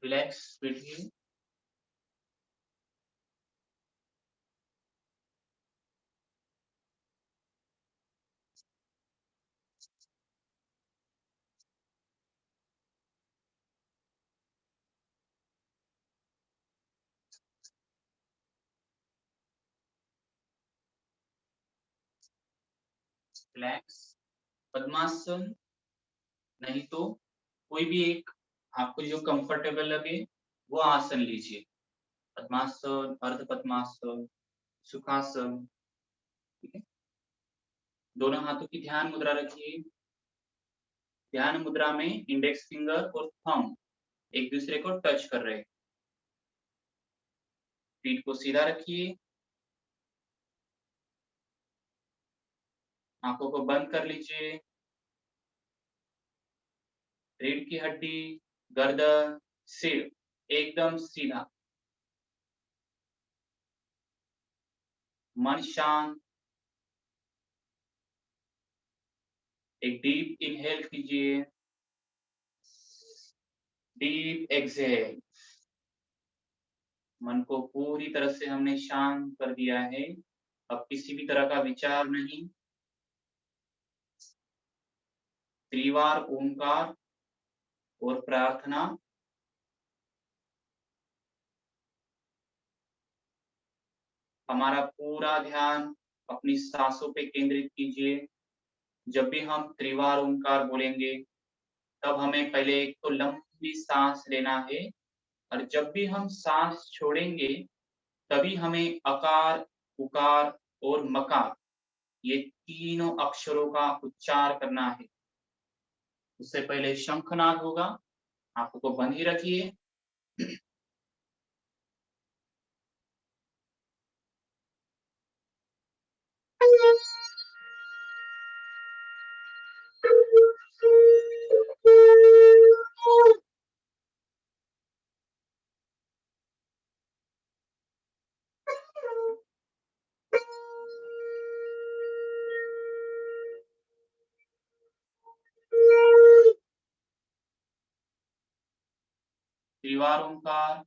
Relax बैठिए। Relax. पद्मासन नहीं तो कोई भी एक आपको जो कंफर्टेबल लगे वो आसन लीजिए। पद्मासन, अर्ध पद्मासन, सुखासन। ठीक है। दोनों हाथों की ध्यान मुद्रा रखिए। ध्यान मुद्रा में इंडेक्स फिंगर और थंब एक दूसरे को टच कर रहे हैं। पीठ को सीधा रखिए। आंखों को बंद कर लीजिए। रीढ़ की हड्डी, गर्दन, सिर एकदम सीधा। मन शांत। एक डीप इनहेल कीजिए, डीप एक्सहेल। मन को पूरी तरह से हमने शांत कर दिया है। अब किसी भी तरह का विचार नहीं। त्रिवार ओंकार और प्रार्थना। हमारा पूरा ध्यान अपनी सांसों पे केंद्रित कीजिए। जब भी हम त्रिवार ओंकार बोलेंगे तब हमें पहले एक तो लंबी सांस लेना है, और जब भी हम सांस छोड़ेंगे तभी हमें अकार, उकार और मकार ये तीनों अक्षरों का उच्चार करना है। उससे पहले शंखनाद होगा। आंखों को बंद ही रखिए। त्रिवार ओंकार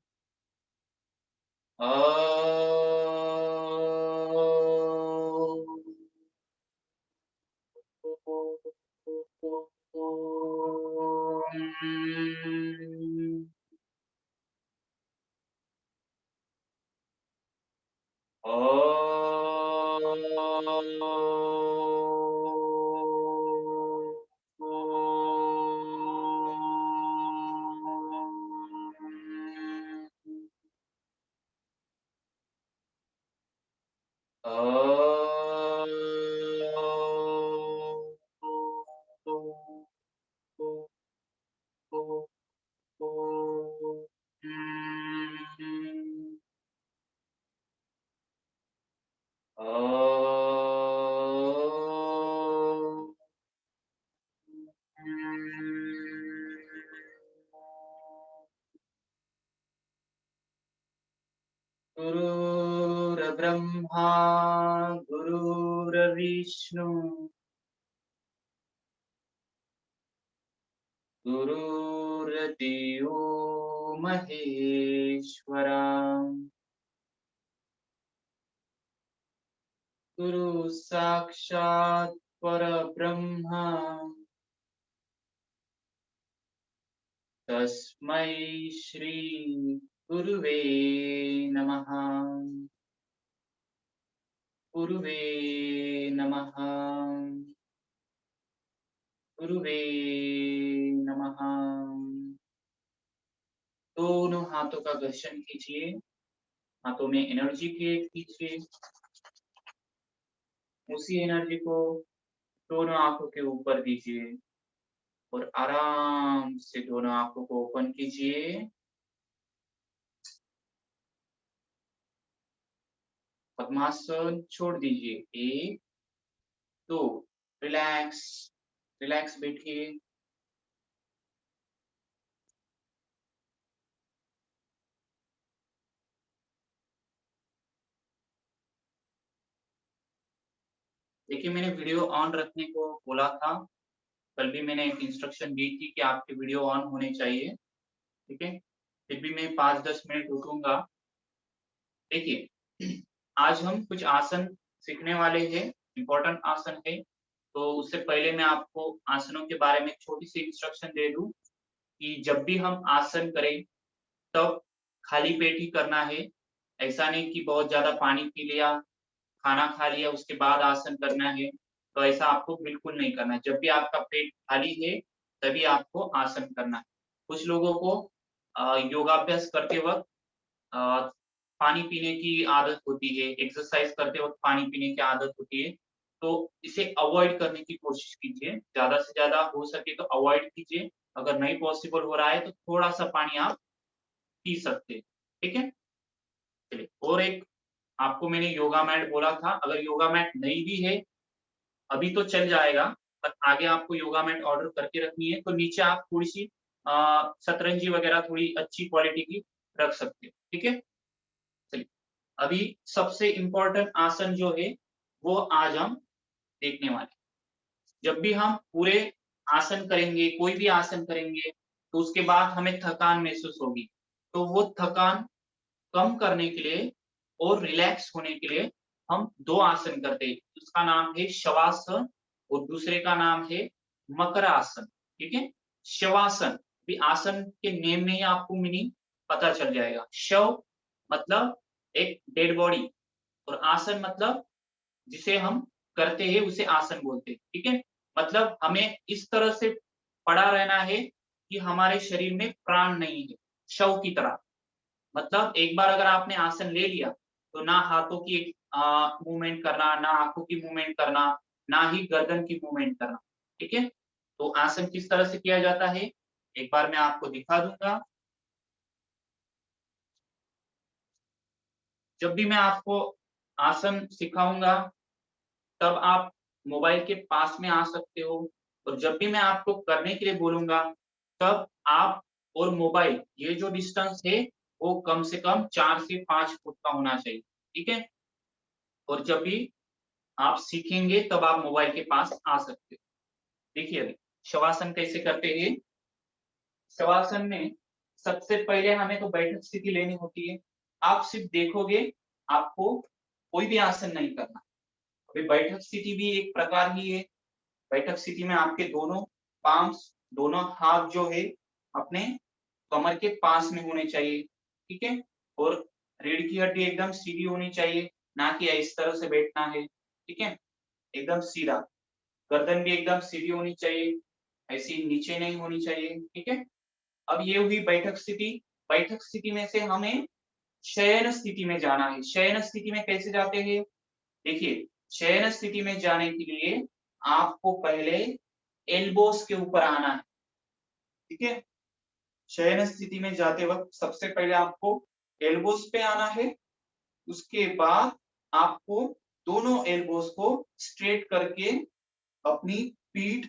गुरुर्ब्रह्मा गुरुर्विष्णु गुरुर्देवो महेश्वरा। गुरु साक्षात् परब्रह्म तस्मै श्री गुरुवे नमः। गुरुवे नमः। गुरुवे नमः। दोनों हाथों का घर्षण कीजिए। हाथों में एनर्जी क्रिएट कीजिए। उसी एनर्जी को दोनों आंखों के ऊपर दीजिए और आराम से दोनों आंखों को ओपन कीजिए। पद्मासन छोड़ दीजिए। 1 2। रिलैक्स। रिलैक्स बैठिए। देखिए, मैंने वीडियो ऑन रखने को बोला था। कल भी मैंने एक इंस्ट्रक्शन दी थी कि आपके वीडियो ऑन होने चाहिए। ठीक है। फिर भी मैं 5-10 मिनट रुकूंगा। देखिए, आज हम कुछ आसन सीखने वाले हैं, इम्पोर्टेंट आसन है। तो उससे पहले मैं आपको आसनों के बारे में छोटी सी इंस्ट्रक्शन दे दूं कि जब भी हम आसन करें तब खाली पेट ही करना है। ऐसा नहीं कि बहुत ज़्यादा पानी पी लिया, खाना खा लिया उसके बाद आसन करना है, तो ऐसा आपको बिल्कुल नहीं करना है। जब भी आपका पेट खाली है, तभी आपको आसन करना है। कुछ लोगों को योगाभ्यास करते वक़्त अ, पानी पीने की आदत होती है, एक्सरसाइज़ करते वक़्त पानी पीने की आदत होती है, तो इसे अवॉइड करने की कोशिश कीजिए। ज़्यादा से ज़्यादा हो सके तो अवॉइड कीजिए। अगर नहीं पॉसिबल हो रहा है, तो थोड़ा-सा पानी आप पी सकते हैं, ठीक है? चलिए और एक आपको मैंने योगा मैट बोला था, अगर योगा मैट नहीं भी है, अभी तो चल जाएगा, पर आगे आपको योगा मैट ऑर्डर करके रखनी है, तो नीचे आप थोड़ी-सी सतरंजी वगैरह थोड़ी अच्छी क्वालिटी की रख सकते हो, ठीक है? चलिए, अभी सबसे इम्पोर्टेंट आसन जो है, वो आज हम देखने वाले हैं। जब भी हम पूरे आसन करेंगे, कोई भी आसन करेंगे, तो उसके बाद हमें थकान महसूस होगी। तो वो थकान कम करने के लिए और रिलैक्स होने के लिए हम 2 आसन करते हैं। उसका नाम है शवासन और दूसरे का नाम है मकरासन, ठीक है? शवासन, भी आसन के नेम में ही आपको मीनिंग पता चल जाएगा। शव मतलब एक डेड बॉडी और आसन मतलब जिसे हम करते हैं उसे आसन बोलते हैं, ठीक है? मतलब हमें इस तरह से पड़ा रहना है कि हमारे शरीर में प्राण नहीं है, शव की तरह। मतलब एक बार अगर आपने आसन ले लिया, तो ना हाथों की मूवमेंट करना, ना आँखों की मूवमेंट करना, ना ही गर्दन की मूवमेंट करना, ठीक है? तो आसन किस तरह से किया जाता है, एक बार मैं आपको दिखा दूँगा। जब भी मैं आपको आसन सिखाऊँगा, तब आप मोबाइल के पास में आ सकते हो और जब भी मैं आपको करने के लिए बोलूँगा, तब आप और मोबाइल ये जो डिस्टेंस है, वो कम से कम 4 से 5 फुट का होना चाहिए, ठीक है? और जब भी आप सीखेंगे तब आप मोबाइल के पास आ सकते हो। देखिए अभी शवासन कैसे करते हैं? शवासन में सबसे पहले हमें तो बैठक स्थिति लेनी होती है। आप सिर्फ देखोगे, आपको कोई भी आसन नहीं करना। अभी बैठक स्थिति भी एक प्रकार ही है। बैठक स्थिति में आपके दोनों पाल्म्स, दोनों हाथ जो है अपने कमर के पास में होने चाहिए, ठीक है? और रीढ़ की हड्डी एकदम सीधी होनी चाहिए, ना कि इस तरह से बैठना है, ठीक है? एकदम सीधा। गर्दन भी एकदम सीधी होनी चाहिए, ऐसी नीचे नहीं होनी चाहिए, ठीक है? अब ये हुई बैठक स्थिति। बैठक स्थिति में से हमें शयन स्थिति में जाना है। शयन स्थिति में कैसे जाते हैं? देखिए, शयन स्थिति में जाने के लिए आपको पहले एल्बोस के ऊपर आना है, ठीक है? शयन स्थिति में जाते वक़्त सबसे पहले आपको एल्बोस पे आना है, उसके बाद आपको दोनों एल्बोस को स्ट्रेट करके अपनी पीठ,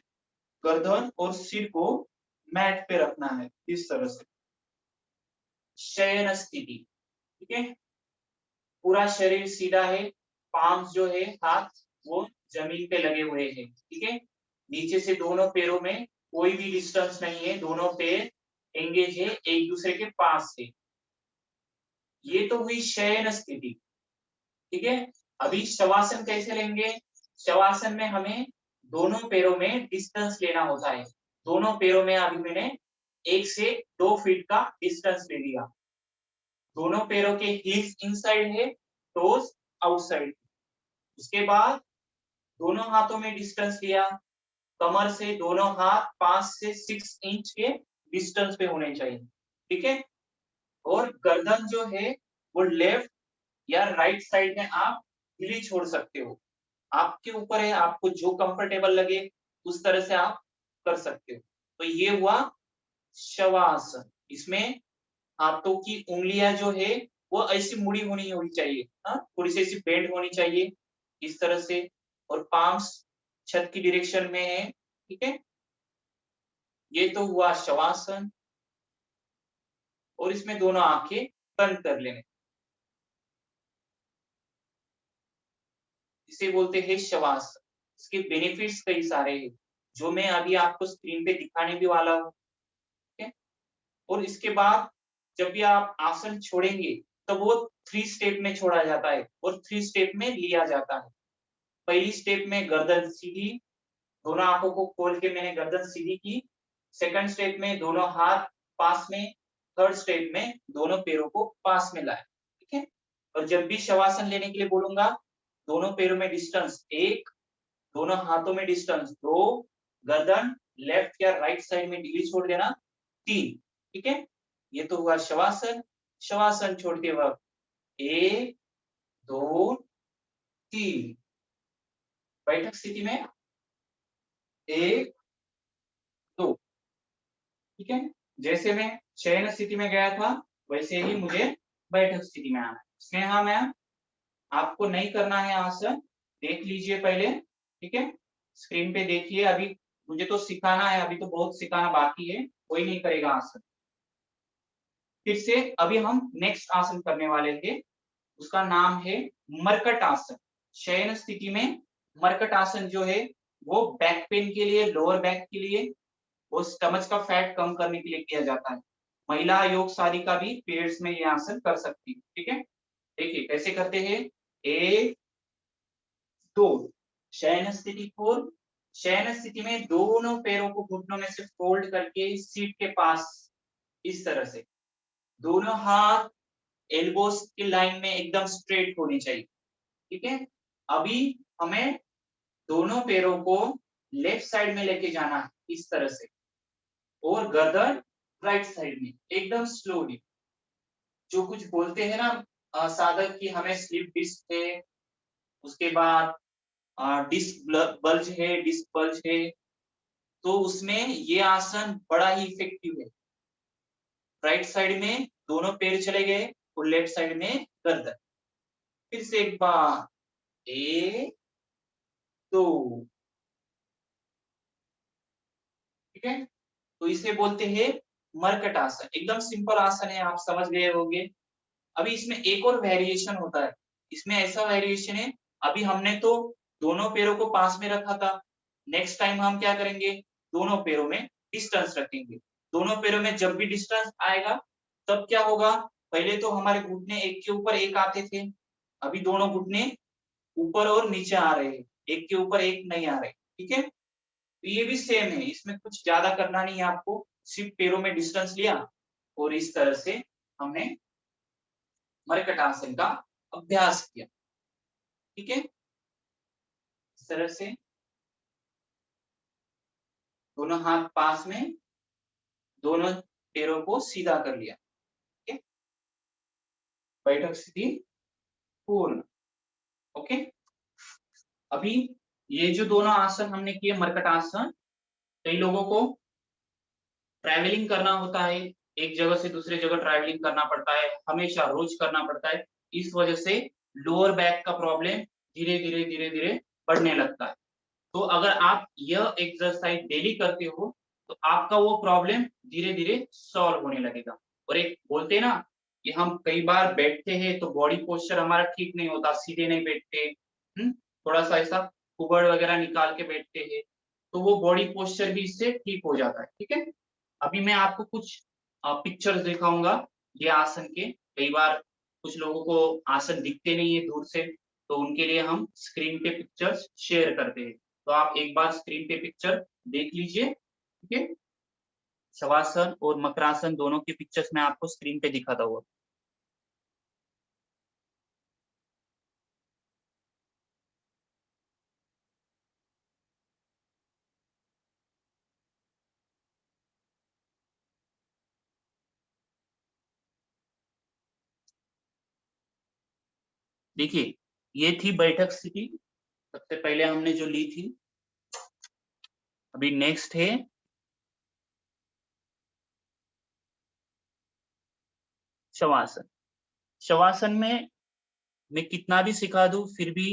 गर्दन और सिर को मैट पे रखना है, इस तरह से। शयन स्थिति, ठीक है? पूरा शरीर सीधा है, पाल्म्स जो है हाथ वो ज़मीन पे लगे हुए हैं, ठीक है? नीचे से दोनों पैरों में कोई भी डिस्टेंस नहीं है, दोनों पैर एंगेज है, एक-दूसरे के पास है। ये तो हुई शयन स्थिति, ठीक है? अभी शवासन कैसे लेंगे? शवासन में हमें दोनों पैरों में डिस्टेंस लेना होता है। दोनों पैरों में अभी मैंने 1 से 2 फीट का डिस्टेंस ले लिया। दोनों पैरों के हील्स इनसाइड है, टोes आउटसाइड। उसके बाद दोनों हाथों में डिस्टेंस लिया, कमर से दोनों हाथ 5 से 6 इंच के डिस्टेंस पे होने चाहिए, ठीक है? और गर्दन जो है वो लेफ्ट या राइट साइड में आप ढीली छोड़ सकते हो। आपके ऊपर है, आपको जो कंफर्टेबल लगे उस तरह से आप कर सकते हो। तो ये हुआ शवासन। इसमें हाथों की उँगलियाँ जो है वो ऐसी मुड़ी होनी होनी चाहिए, हाँ? थोड़ी-सी ऐसी बेंड होनी चाहिए, इस तरह से और पाल्म्स छत की डायरेक्शन में है, ठीक है? ये तो हुआ शवासन और इसमें दोनों आँखें बंद कर लेने, इसे बोलते हैं शवासन। इसके बेनिफिट्स कई सारे हैं, जो मैं अभी आपको स्क्रीन पे दिखाने भी वाला हूँ, ठीक है? और इसके बाद जब भी आप आसन छोड़ेंगे तो वो 3 स्टेप में छोड़ा जाता है और 3 स्टेप में लिया जाता है। पहली स्टेप में गर्दन सीधी, दोनों आंखों को खोल के मैंने गर्दन सीधी की। सेकंड स्टेप में दोनों हाथ पास में, थर्ड स्टेप में दोनों पैरों को पास में लाए, ठीक है। और जब भी शवासन लेने के लिए बोलूंगा, दोनों पैरों में डिस्टेंस 1, दोनों हाथों में डिस्टेंस 2, गर्दन लेफ्ट या राइट साइड में ढीली छोड़ देना 3, ठीक है। ये तो हुआ शवासन। शवासन छोड़ते वक्त 1, 2, 3। बैठक स्थिति में 1, 2, ठीक है। जैसे मैं शयन स्थिति में गया था वैसे ही मुझे बैठक स्थिति में आना है। स्नेहा मैम, आपको नहीं करना है आसन, देख लीजिए पहले, ठीक है। स्क्रीन पे देखिए, अभी मुझे तो सिखाना है, अभी तो बहुत सिखाना बाकी है, कोई नहीं करेगा आसन। फिर से अभी हम नेक्स्ट आसन करने वाले थे, उसका नाम है मरकट आसन। शयन स्थिति में मरकट आसन जो है वो बैक पेन के लिए, लोअर बैक के लिए, वो स्टमच का फैट कम करने के लिए किया जाता है। महिला योग साधिका भी पीरियड्स में ये आसन कर सकती है, ठीक है। देखिए कैसे करते हैं। 1, 2, शयन स्थिति 4। शयन स्थिति में दोनों पैरों को घुटनों में से फोल्ड करके सीट के पास इस तरह से, दोनों हाथ एल्बोस की लाइन में एकदम स्ट्रेट होनी चाहिए, ठीक है। अभी हमें दोनों पैरों को लेफ्ट साइड में लेके जाना है इस तरह से, और गर्दन राइट साइड में एकदम स्लोली। जो कुछ बोलते हैं ना साधक कि हमें स्लिप डिस्क है, उसके बाद डिस्क बल्ज है, तो उसमें ये आसन बड़ा ही इफेक्टिव है। राइट साइड में दोनों पैर चले गए और लेफ्ट साइड में गर्दन। फिर से एक बार, 1, 2, ठीक है। तो इसे बोलते हैं मरकट आसन। एकदम सिंपल आसन है, आप समझ गए होंगे। अभी इसमें एक और वेरिएशन होता है। इसमें ऐसा वेरिएशन है, अभी हमने तो दोनों पैरों को पास में रखा था। नेक्स्ट टाइम हम क्या करेंगे, दोनों पैरों में डिस्टेंस रखेंगे। दोनों पैरों में जब भी डिस्टेंस आएगा तब क्या होगा, पहले तो हमारे घुटने एक के ऊपर एक आते थे, अभी दोनों घुटने ऊपर और नीचे आ रहे हैं, एक के ऊपर एक नहीं आ रहे, ठीक है। तो ये भी सेम है, इसमें कुछ ज्यादा करना नहीं है आपको, सिर्फ पैरों में डिस्टेंस लिया और इस तरह से हमने मरकट आसन का अभ्यास किया, ठीक है। इस तरह से दोनों हाथ पास में, दोनों पैरों को सीधा कर लिया, ठीक है। बैठक स्थिति पूर्ण, ओके। अभी ये जो दोनों आसन हमने किए मरकट आसन, कई लोगों को ट्रैवलिंग करना होता है, एक जगह से दूसरे जगह ट्रैवलिंग करना पड़ता है, हमेशा रोज करना पड़ता है। इस वजह से लोअर बैक का प्रॉब्लम धीरे-धीरे बढ़ने लगता है। तो अगर आप यह एक्सरसाइज डेली करते हो तो आपका वो प्रॉब्लम धीरे-धीरे सॉल्व होने लगेगा। और एक बोलते हैं ना कि हम कई बार बैठते हैं तो बॉडी पोस्चर हमारा ठीक नहीं होता, सीधे नहीं बैठते, थोड़ा-सा ऐसा कुबड़ वगैरह निकाल के बैठते हैं, तो वो बॉडी पोस्चर भी इससे ठीक हो जाता है, ठीक है। अभी मैं आपको कुछ पिक्चर्स दिखाऊंगा ये आसन के। कई बार कुछ लोगों को आसन दिखते नहीं है दूर से, तो उनके लिए हम स्क्रीन पे पिक्चर्स शेयर करते हैं। तो आप एक बार स्क्रीन पे पिक्चर देख लीजिए, ठीक है। शवासन और मकरासन दोनों की पिक्चर्स मैं आपको स्क्रीन पे दिखाता हुआ। देखिए ये थी बैठक स्थिति, सबसे पहले हमने जो ली थी। अभी नेक्स्ट है शवासन। शवासन में मैं कितना भी सिखा दूं फिर भी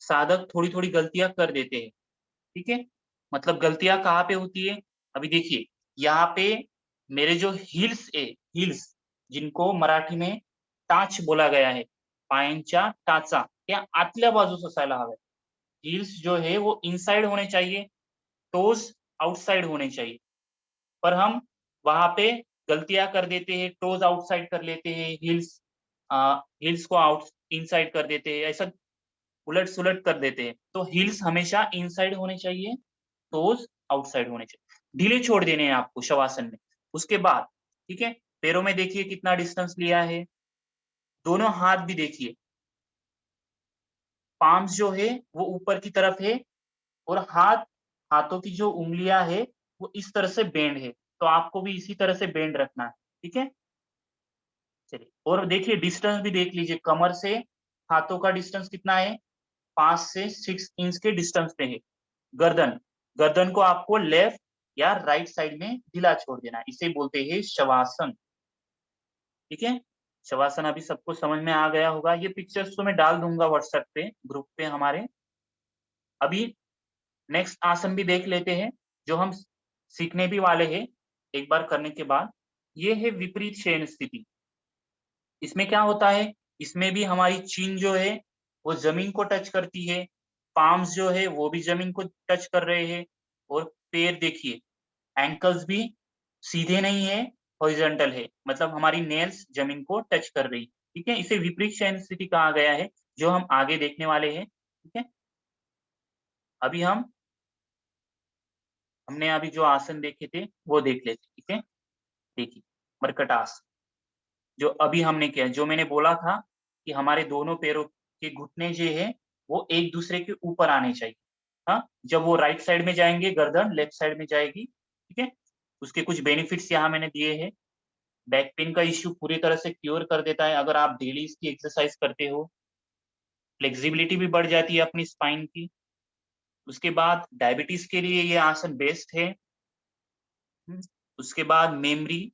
साधक थोड़ी-थोड़ी गलतियां कर देते हैं, ठीक है। मतलब गलतियां कहाँ पे होती है, अभी देखिए यहाँ पे मेरे जो हील्स जिनको मराठी में टाच बोला गया है, पायांच्या टाचा या आतल्या बाजूस असायला हवे। हील्स जो है वो इनसाइड होने चाहिए, टोज आउटसाइड होने चाहिए, पर हम वहां पे गलतियां कर देते हैं, टोज आउटसाइड कर लेते हैं, हील्स को आउट इनसाइड कर देते हैं, ऐसा उलट सुलट कर देते हैं। तो हील्स हमेशा इनसाइड होने चाहिए, टोज आउटसाइड होने चाहिए। ढीले छोड़ देने हैं आपको शवासन में। उसके बाद ठीक है, पैरों में देखिए कितना डिस्टेंस लिया है, दोनों हाथ भी देखिए, पाम्स जो है वो ऊपर की तरफ है, और हाथों की जो उंगलियां है वो इस तरह से बेंड है, तो आपको भी इसी तरह से बेंड रखना है। ठीक है, चलिए। और देखिए डिस्टेंस भी देख लीजिए, कमर से हाथों का डिस्टेंस कितना है, 5 से 6 इंच के डिस्टेंस पे है। गर्दन गर्दन को आपको लेफ्ट या राइट साइड में ढीला छोड़ देना है, इसे बोलते हैं शवासन। ठीक है, शवासन अभी सबको समझ में आ गया होगा। ये पिक्चर्स तो मैं डाल दूंगा व्हाट्सएप पे, ग्रुप पे हमारे। अभी नेक्स्ट आसन भी देख लेते हैं, जो हम सीखने भी वाले हैं एक बार करने के बाद। ये है विपरीत शयन स्थिति। इसमें क्या होता है, इसमें भी हमारी चीन जो है वो जमीन को टच करती है, पाम्स जो है वो भी जमीन को टच कर रहे हैं, और पैर देखिए, एंकल्स भी सीधे नहीं है, हॉरिजॉन्टल है, मतलब हमारी नेल्स जमीन को टच कर रही। ठीक है, इसे विपरीत शयन स्थिति कहा गया है, जो हम आगे देखने वाले हैं। ठीक है, अभी हमने अभी जो आसन देखे थे वो देख लेते। ठीक है, देखिए मरकट आसन जो अभी हमने किया, जो मैंने बोला था कि हमारे दोनों पैरों के घुटने जो है वो एक दूसरे के ऊपर आने चाहिए। हाँ, जब वो राइट साइड में जाएंगे गर्दन लेफ्ट साइड में जाएगी। ठीक है, उसके कुछ बेनिफिट्स यहाँ मैंने दिए हैं। बैक पेन का इश्यू पूरी तरह से क्योर कर देता है अगर आप डेली इसकी एक्सरसाइज करते हो। फ्लेक्सिबिलिटी भी बढ़ जाती है अपनी स्पाइन की। उसके बाद डायबिटीज के लिए ये आसन बेस्ट है। उसके बाद मेमोरी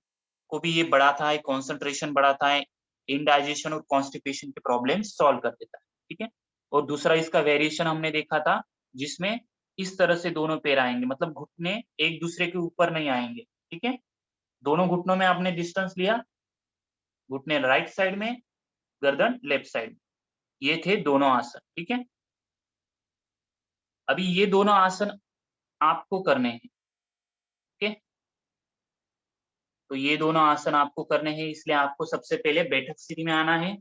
को भी ये बढ़ाता है, कंसंट्रेशन बढ़ाता है, इनडाइजेशन और कॉन्स्टिपेशन के प्रॉब्लम सॉल्व कर देता है। ठीक है, और दूसरा इसका वेरिएशन हमने देखा था, जिसमें इस तरह से दोनों पैर आएंगे, मतलब घुटने एक दूसरे के ऊपर नहीं आएंगे। ठीक है, दोनों घुटनों में आपने डिस्टेंस लिया, घुटने राइट साइड में, गर्दन लेफ्ट साइड में, ये थे दोनों आसन। ठीक है, अभी ये दोनों आसन आपको करने हैं। ठीक है, तो ये दोनों आसन आपको करने हैं, इसलिए आपको सबसे पहले बैठक स्थिति में आना है।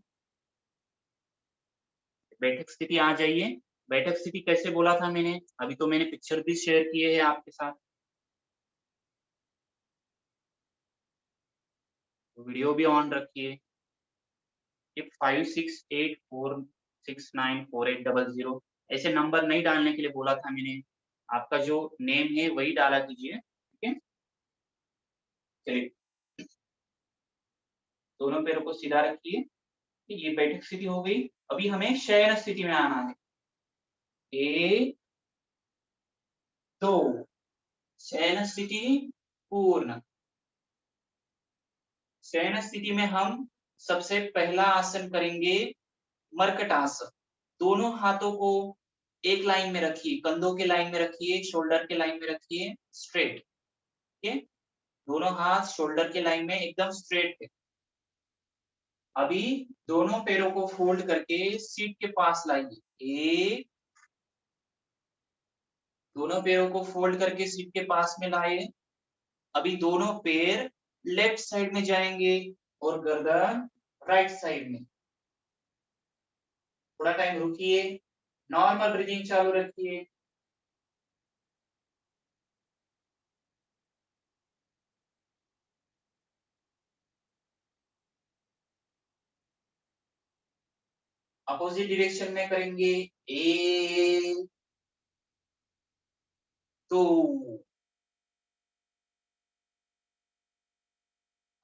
बैठक स्थिति आ जाइए। बैठक स्थिति कैसे बोला था मैंने, अभी तो मैंने पिक्चर भी शेयर किए हैं आपके साथ, तो वीडियो भी ऑन रखिए। ये 5684694800 ऐसे नंबर नहीं डालने के लिए बोला था मैंने, आपका जो नेम है वही डाला कीजिए। ठीक है, चलिए दोनों पैरों को सीधा रखिए। ये बैठक स्थिति हो गई। अभी हमें शयन स्थिति में आना है। 1 2 शयन स्थिति पूर्ण। शयन स्थिति में हम सबसे पहला आसन करेंगे मरकट आसन। दोनों हाथों को एक लाइन में रखिए, कंधों के लाइन में रखिए, शोल्डर के लाइन में रखिए, स्ट्रेट। ठीक है, दोनों हाथ शोल्डर के लाइन में एकदम स्ट्रेट है। अभी दोनों पैरों को फोल्ड करके सीट के पास लाइए। एक, दोनों पैरों को फोल्ड करके सीट के पास में लाए। अभी दोनों पैर लेफ्ट साइड में जाएंगे और गर्दन राइट साइड में। थोड़ा टाइम रुकिए, नॉर्मल ब्रीदिंग चालू रखिए। अपोजिट डायरेक्शन में करेंगे। 1 2।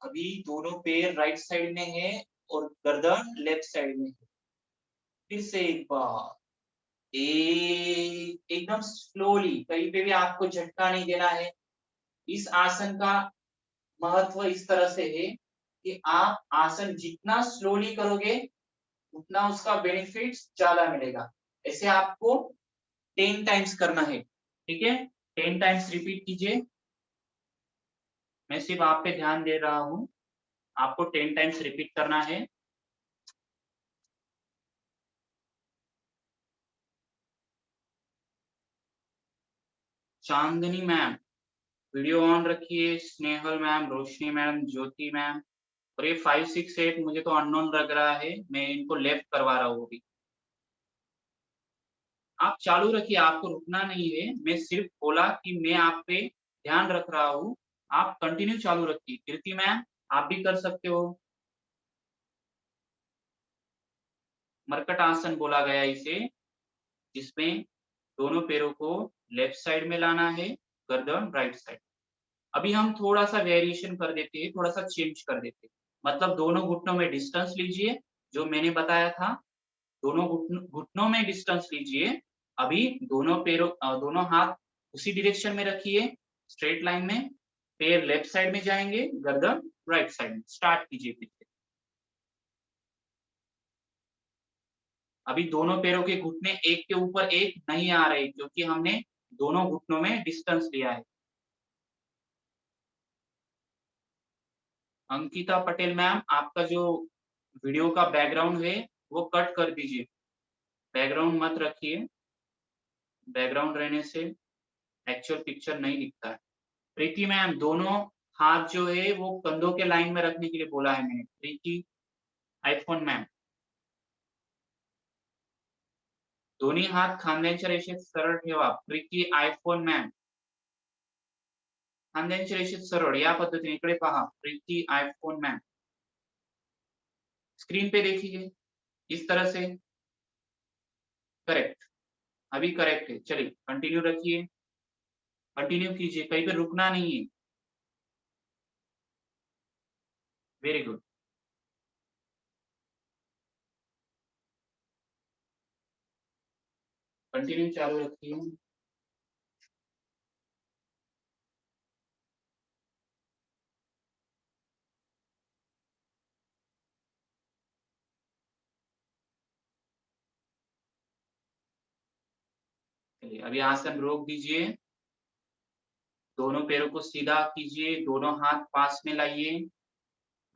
अभी दोनों पैर राइट साइड में है और गर्दन लेफ्ट साइड में है। फिर से एक बार, एकदम स्लोली, कहीं पे भी आपको झटका नहीं देना है। इस आसन का महत्व इस तरह से है कि आप आसन जितना स्लोली करोगे उतना उसका बेनिफिट्स ज्यादा मिलेगा। ऐसे आपको 10 टाइम्स करना है। ठीक है, 10 टाइम्स रिपीट कीजिए। मैं सिर्फ आप पे ध्यान दे रहा हूँ, आपको 10 टाइम्स रिपीट करना है। चांदनी मैम, वीडियो ऑन रखिए। स्नेहल मैम, रोशनी मैम, ज्योति मैम, और ये 5 6 8 मुझे तो अननोन लग रहा है, मैं इनको लेफ्ट करवा रहा हूँ अभी। आप चालू रखिए, आपको रुकना नहीं है, मैं सिर्फ बोला कि मैं आप पे ध्यान रख रहा हूँ, आप कंटिन्यू चालू रखिए। कीर्ति मैम, आप भी कर सकते हो। मरकट आसन बोला गया इसे, जिसमें दोनों पैरों को लेफ्ट साइड में लाना है, गर्दन राइट साइड। अभी हम थोड़ा सा वेरिएशन कर देते हैं, थोड़ा सा चेंज कर देते हैं। मतलब दोनों घुटनों में डिस्टेंस लीजिए, जो मैंने बताया था, दोनों घुटनों में डिस्टेंस लीजिए। अभी दोनों हाथ उसी डायरेक्शन में रखिए, स्ट्रेट लाइन में। पैर लेफ्ट साइड में जाएंगे, गर्दन राइट साइड में। स्टार्ट कीजिए फिर से। अभी दोनों पैरों के घुटने एक के ऊपर एक नहीं आ रहे, क्योंकि हमने दोनों घुटनों में डिस्टेंस लिया है। अंकिता पटेल मैम, आपका जो वीडियो का बैकग्राउंड है वो कट कर दीजिए, बैकग्राउंड मत रखिए। बैकग्राउंड रहने से एक्चुअल पिक्चर नहीं दिखता है। प्रीति मैम, दोनों हाथ जो है वो कंधों के लाइन में रखने के लिए बोला है मैंने। प्रीति आईफोन मैम, दोन्ही हात खांद्यांच्या रेषेत सरळ ठेवा। प्रीति आयफोन मॅम, खांद्यांच्या रेषेत सरळ या पद्धतीने इकडे पहा। प्रीति आयफोन मॅम, स्क्रीन पे देखिए, इस तरह से। करेक्ट, अभी करेक्ट है। चलिए कंटिन्यू रखिए, कंटिन्यू कीजिए, कहीं पे रुकना नहीं है। Very good. कंटिन्यू चालू रखिए। चलिए अभी आसन रोक दीजिए, दोनों पैरों को सीधा कीजिए, दोनों हाथ पास में लाइए।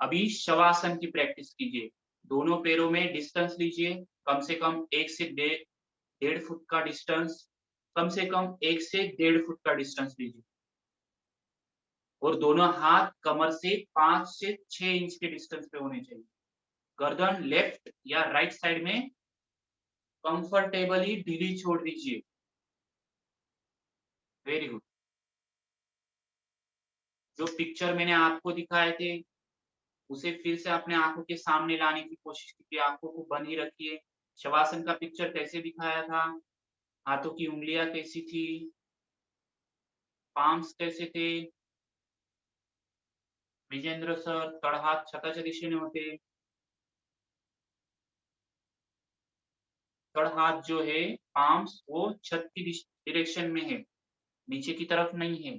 अभी शवासन की प्रैक्टिस कीजिए। दोनों पैरों में डिस्टेंस लीजिए, कम से कम 1 से 1.5 फुट का डिस्टेंस, कम से कम 1 से 1.5 फुट का डिस्टेंस लीजिए। और दोनों हाथ कमर से 5 से 6 इंच के डिस्टेंस पे होने चाहिए। गर्दन लेफ्ट या राइट साइड में कंफर्टेबली ढीली छोड़ दीजिए। Very good. जो पिक्चर मैंने आपको दिखाए थे, उसे फिर से अपने आंखों के सामने लाने की कोशिश कीजिए, आंखों को बंद ही रखिए। शवासन का पिक्चर कैसे दिखाया था, हाथों की उंगलियां कैसी थी, पाम्स कैसे थे। विजेंद्र सर, तळहात छताच्या दिशेने होते। तळहात जो है, पाम्स वो छत की डायरेक्शन में है, नीचे की तरफ नहीं है।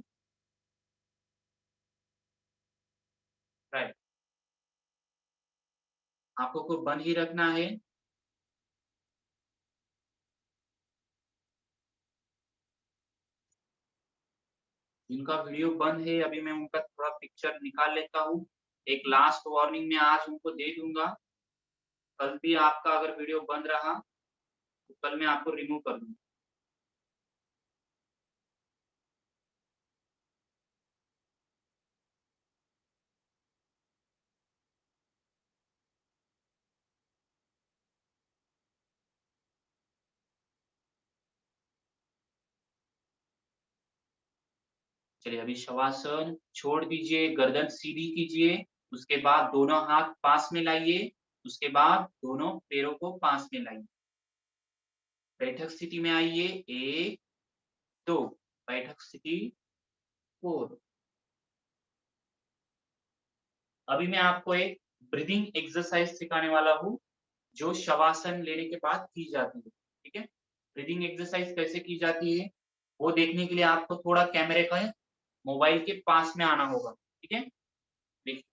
राइट, आंखों को बंद ही रखना है। जिनका वीडियो बंद है, अभी मैं उनका थोड़ा पिक्चर निकाल लेता हूँ। एक लास्ट वार्निंग मैं आज उनको दे दूंगा। कल भी आपका अगर वीडियो बंद रहा तो कल मैं आपको रिमूव कर दूंगा। चलिए अभी शवासन छोड़ दीजिए, गर्दन सीधी कीजिए। उसके बाद दोनों हाथ पास में लाइए। उसके बाद दोनों पैरों को पास में लाइए। बैठक स्थिति में आइए। 1 2, बैठक स्थिति 4। अभी मैं आपको एक ब्रीदिंग एक्सरसाइज सिखाने वाला हूँ, जो शवासन लेने के बाद की जाती है। ठीक है, ब्रीदिंग एक्सरसाइज कैसे की जाती है वो देखने के लिए आपको थोड़ा कैमरे का मोबाइल के पास में आना होगा। ठीक है, देखिए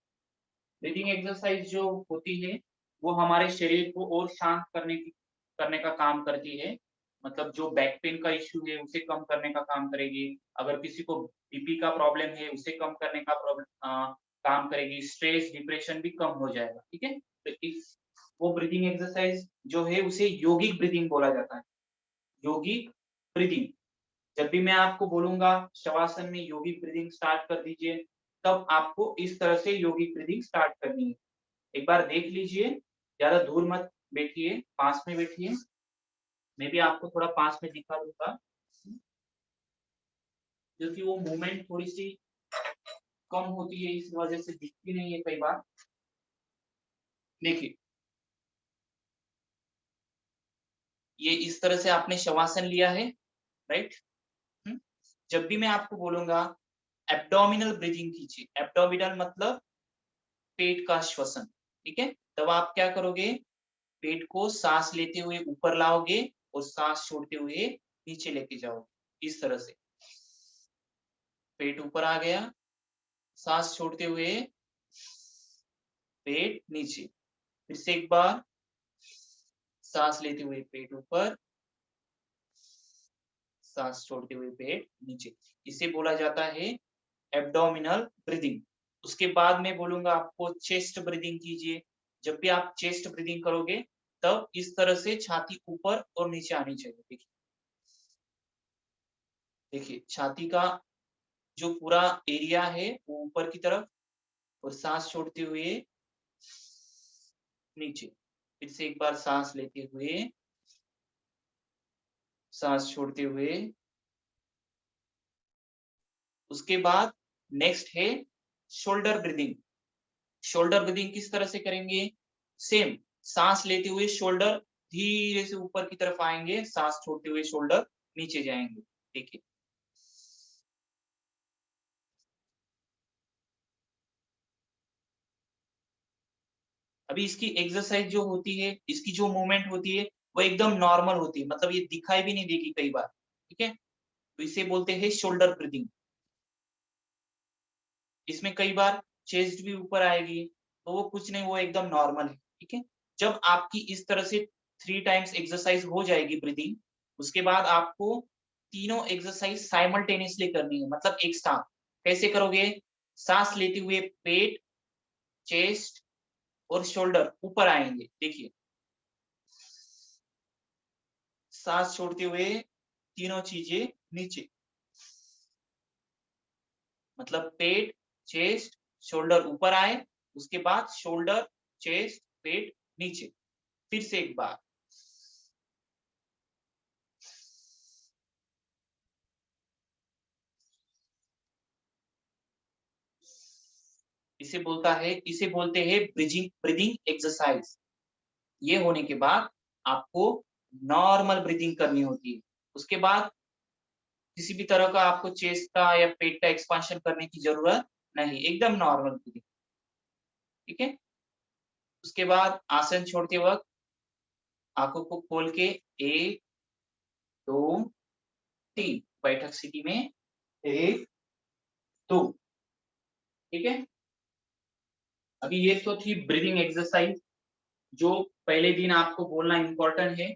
ब्रीदिंग एक्सरसाइज जो होती है वो हमारे शरीर को और शांत करने का काम करती है। मतलब जो बैक पेन का इश्यू है उसे कम करने का काम करेगी। अगर किसी को बीपी का प्रॉब्लम है उसे कम करने का काम करेगी। स्ट्रेस डिप्रेशन भी कम हो जाएगा। ठीक है, तो इस वो ब्रीदिंग एक्सरसाइज जो है उसे योगिक ब्रीदिंग बोला जाता है। योगिक ब्रीदिंग। जब भी मैं आपको बोलूंगा शवासन में योगिक ब्रीदिंग स्टार्ट कर दीजिए, तब आपको इस तरह से योगिक ब्रीदिंग स्टार्ट करनी है। एक बार देख लीजिए, ज्यादा दूर मत बैठिए, पास में बैठिए। मैं भी आपको थोड़ा पास में दिखा दूंगा, क्योंकि वो मूवमेंट थोड़ी सी कम होती है, इस वजह से दिखती नहीं है कई बार। देखिए, ये इस तरह से आपने शवासन लिया है, राइट। जब भी मैं आपको बोलूंगा एब्डोमिनल ब्रीदिंग कीजिए, एब्डोमिनल मतलब पेट का श्वसन, ठीक है। तब आप क्या करोगे, पेट को सांस लेते हुए ऊपर लाओगे और सांस छोड़ते हुए नीचे लेके जाओगे, इस तरह से। पेट ऊपर आ गया, सांस छोड़ते हुए पेट नीचे, फिर से एक बार सांस लेते हुए पेट ऊपर, सांस छोड़ते हुए पेट नीचे। इसे बोला जाता है एब्डोमिनल ब्रीदिंग। उसके बाद मैं बोलूंगा आपको चेस्ट ब्रीदिंग कीजिए। जब भी आप चेस्ट ब्रीदिंग करोगे, तब इस तरह से छाती ऊपर और नीचे आनी चाहिए। देखिए, देखिए छाती का जो पूरा एरिया है वो ऊपर की तरफ, और सांस छोड़ते हुए नीचे। फिर से एक बार सांस लेते हुए, सांस छोड़ते हुए। उसके बाद नेक्स्ट है शोल्डर ब्रीदिंग। शोल्डर ब्रीदिंग किस तरह से करेंगे, सेम सांस लेते हुए शोल्डर धीरे से ऊपर की तरफ आएंगे, सांस छोड़ते हुए शोल्डर नीचे जाएंगे। देखिए, अभी इसकी एक्सरसाइज जो होती है, इसकी जो मूवमेंट होती है, वो एकदम नॉर्मल होती है, मतलब ये दिखाई भी नहीं देगी कई बार, ठीक है। तो इसे बोलते हैं शोल्डर ब्रीदिंग। इसमें कई बार चेस्ट भी ऊपर आएगी, तो वो कुछ नहीं, वो एकदम नॉर्मल है, ठीक है। जब आपकी इस तरह से 3 टाइम्स एक्सरसाइज हो जाएगी ब्रीदिंग, उसके बाद आपको तीनों एक्सरसाइज साइमल्टेनियसली करनी है, मतलब एक साथ। कैसे करोगे, सांस लेते हुए पेट, चेस्ट और शोल्डर ऊपर आएंगे, देखिए। सांस छोड़ते हुए तीनों चीजें नीचे, मतलब पेट, चेस्ट, शोल्डर ऊपर आए, उसके बाद शोल्डर, चेस्ट, पेट नीचे। फिर से एक बार, इसे बोलते हैं ब्रीदिंग ब्रीदिंग एक्सरसाइज। ये होने के बाद आपको नॉर्मल ब्रीदिंग करनी होती है। उसके बाद किसी भी तरह का आपको चेस्ट का या पेट का एक्सपांशन करने की जरूरत नहीं, एकदम नॉर्मल ब्रीदिंग, ठीक है। उसके बाद आसन छोड़ते वक्त आंखों को खोल के 1, 2, 3 बैठक स्थिति में, 1, 2, ठीक है। अभी ये तो थी ब्रीदिंग एक्सरसाइज, जो पहले दिन आपको बोलना इम्पोर्टेंट है,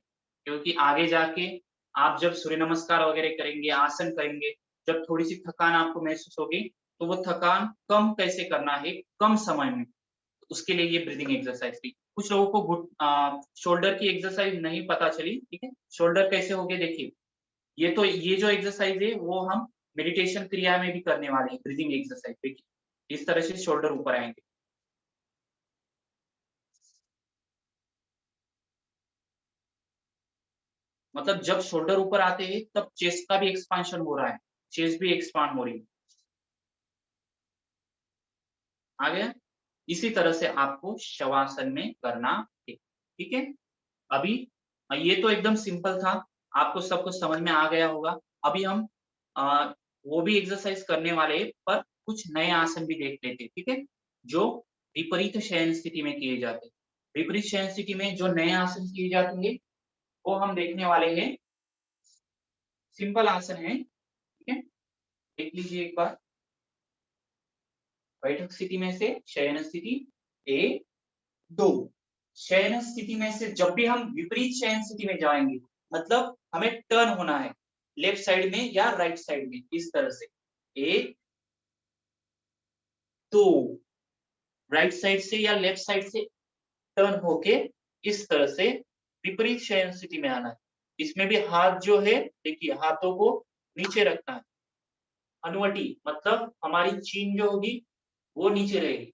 क्योंकि आगे जाके आप जब सूर्य नमस्कार वगैरह करेंगे, आसन करेंगे, जब थोड़ी सी थकान आपको महसूस होगी, तो वो थकान कम कैसे करना है कम समय में, उसके लिए ये ब्रीदिंग एक्सरसाइज थी। कुछ लोगों को शोल्डर की एक्सरसाइज नहीं पता चली, ठीक है। शोल्डर कैसे हो गए, देखिए। ये जो एक्सरसाइज है वो हम मेडिटेशन क्रिया में भी करने वाले हैं, ब्रीदिंग एक्सरसाइज। देखिए, इस तरह से शोल्डर ऊपर आएंगे, मतलब जब शोल्डर ऊपर आते हैं तब चेस्ट का भी एक्सपांशन हो रहा है, चेस्ट भी एक्सपांड हो रही है। आ गया। इसी तरह से आपको शवासन में करना है, ठीक है। अभी ये तो एकदम सिंपल था, आपको सब कुछ समझ में आ गया होगा। अभी हम वो भी एक्सरसाइज करने वाले हैं, पर कुछ नए आसन भी देख लेते हैं, ठीक है, जो विपरीत शयन स्थिति में किए जाते हैं। विपरीत शयन स्थिति में जो नए आसन किए जाते हैं, वो हम देखने वाले हैं। सिंपल आसन है, ठीक है। देख लीजिए एक बार, बैठक स्थिति में से शयन स्थिति, 1, 2। शयन स्थिति में से जब भी हम विपरीत शयन स्थिति में जाएंगे, मतलब हमें टर्न होना है लेफ्ट साइड में या राइट साइड में, इस तरह से 1, 2, राइट साइड से या लेफ्ट साइड से टर्न होके इस तरह से विपरीत शयन स्थिति में आना है। इसमें भी हाथ जो है, देखिए हाथों को नीचे रखना है। अनुवटी मतलब हमारी चीन जो होगी वो नीचे रहेगी।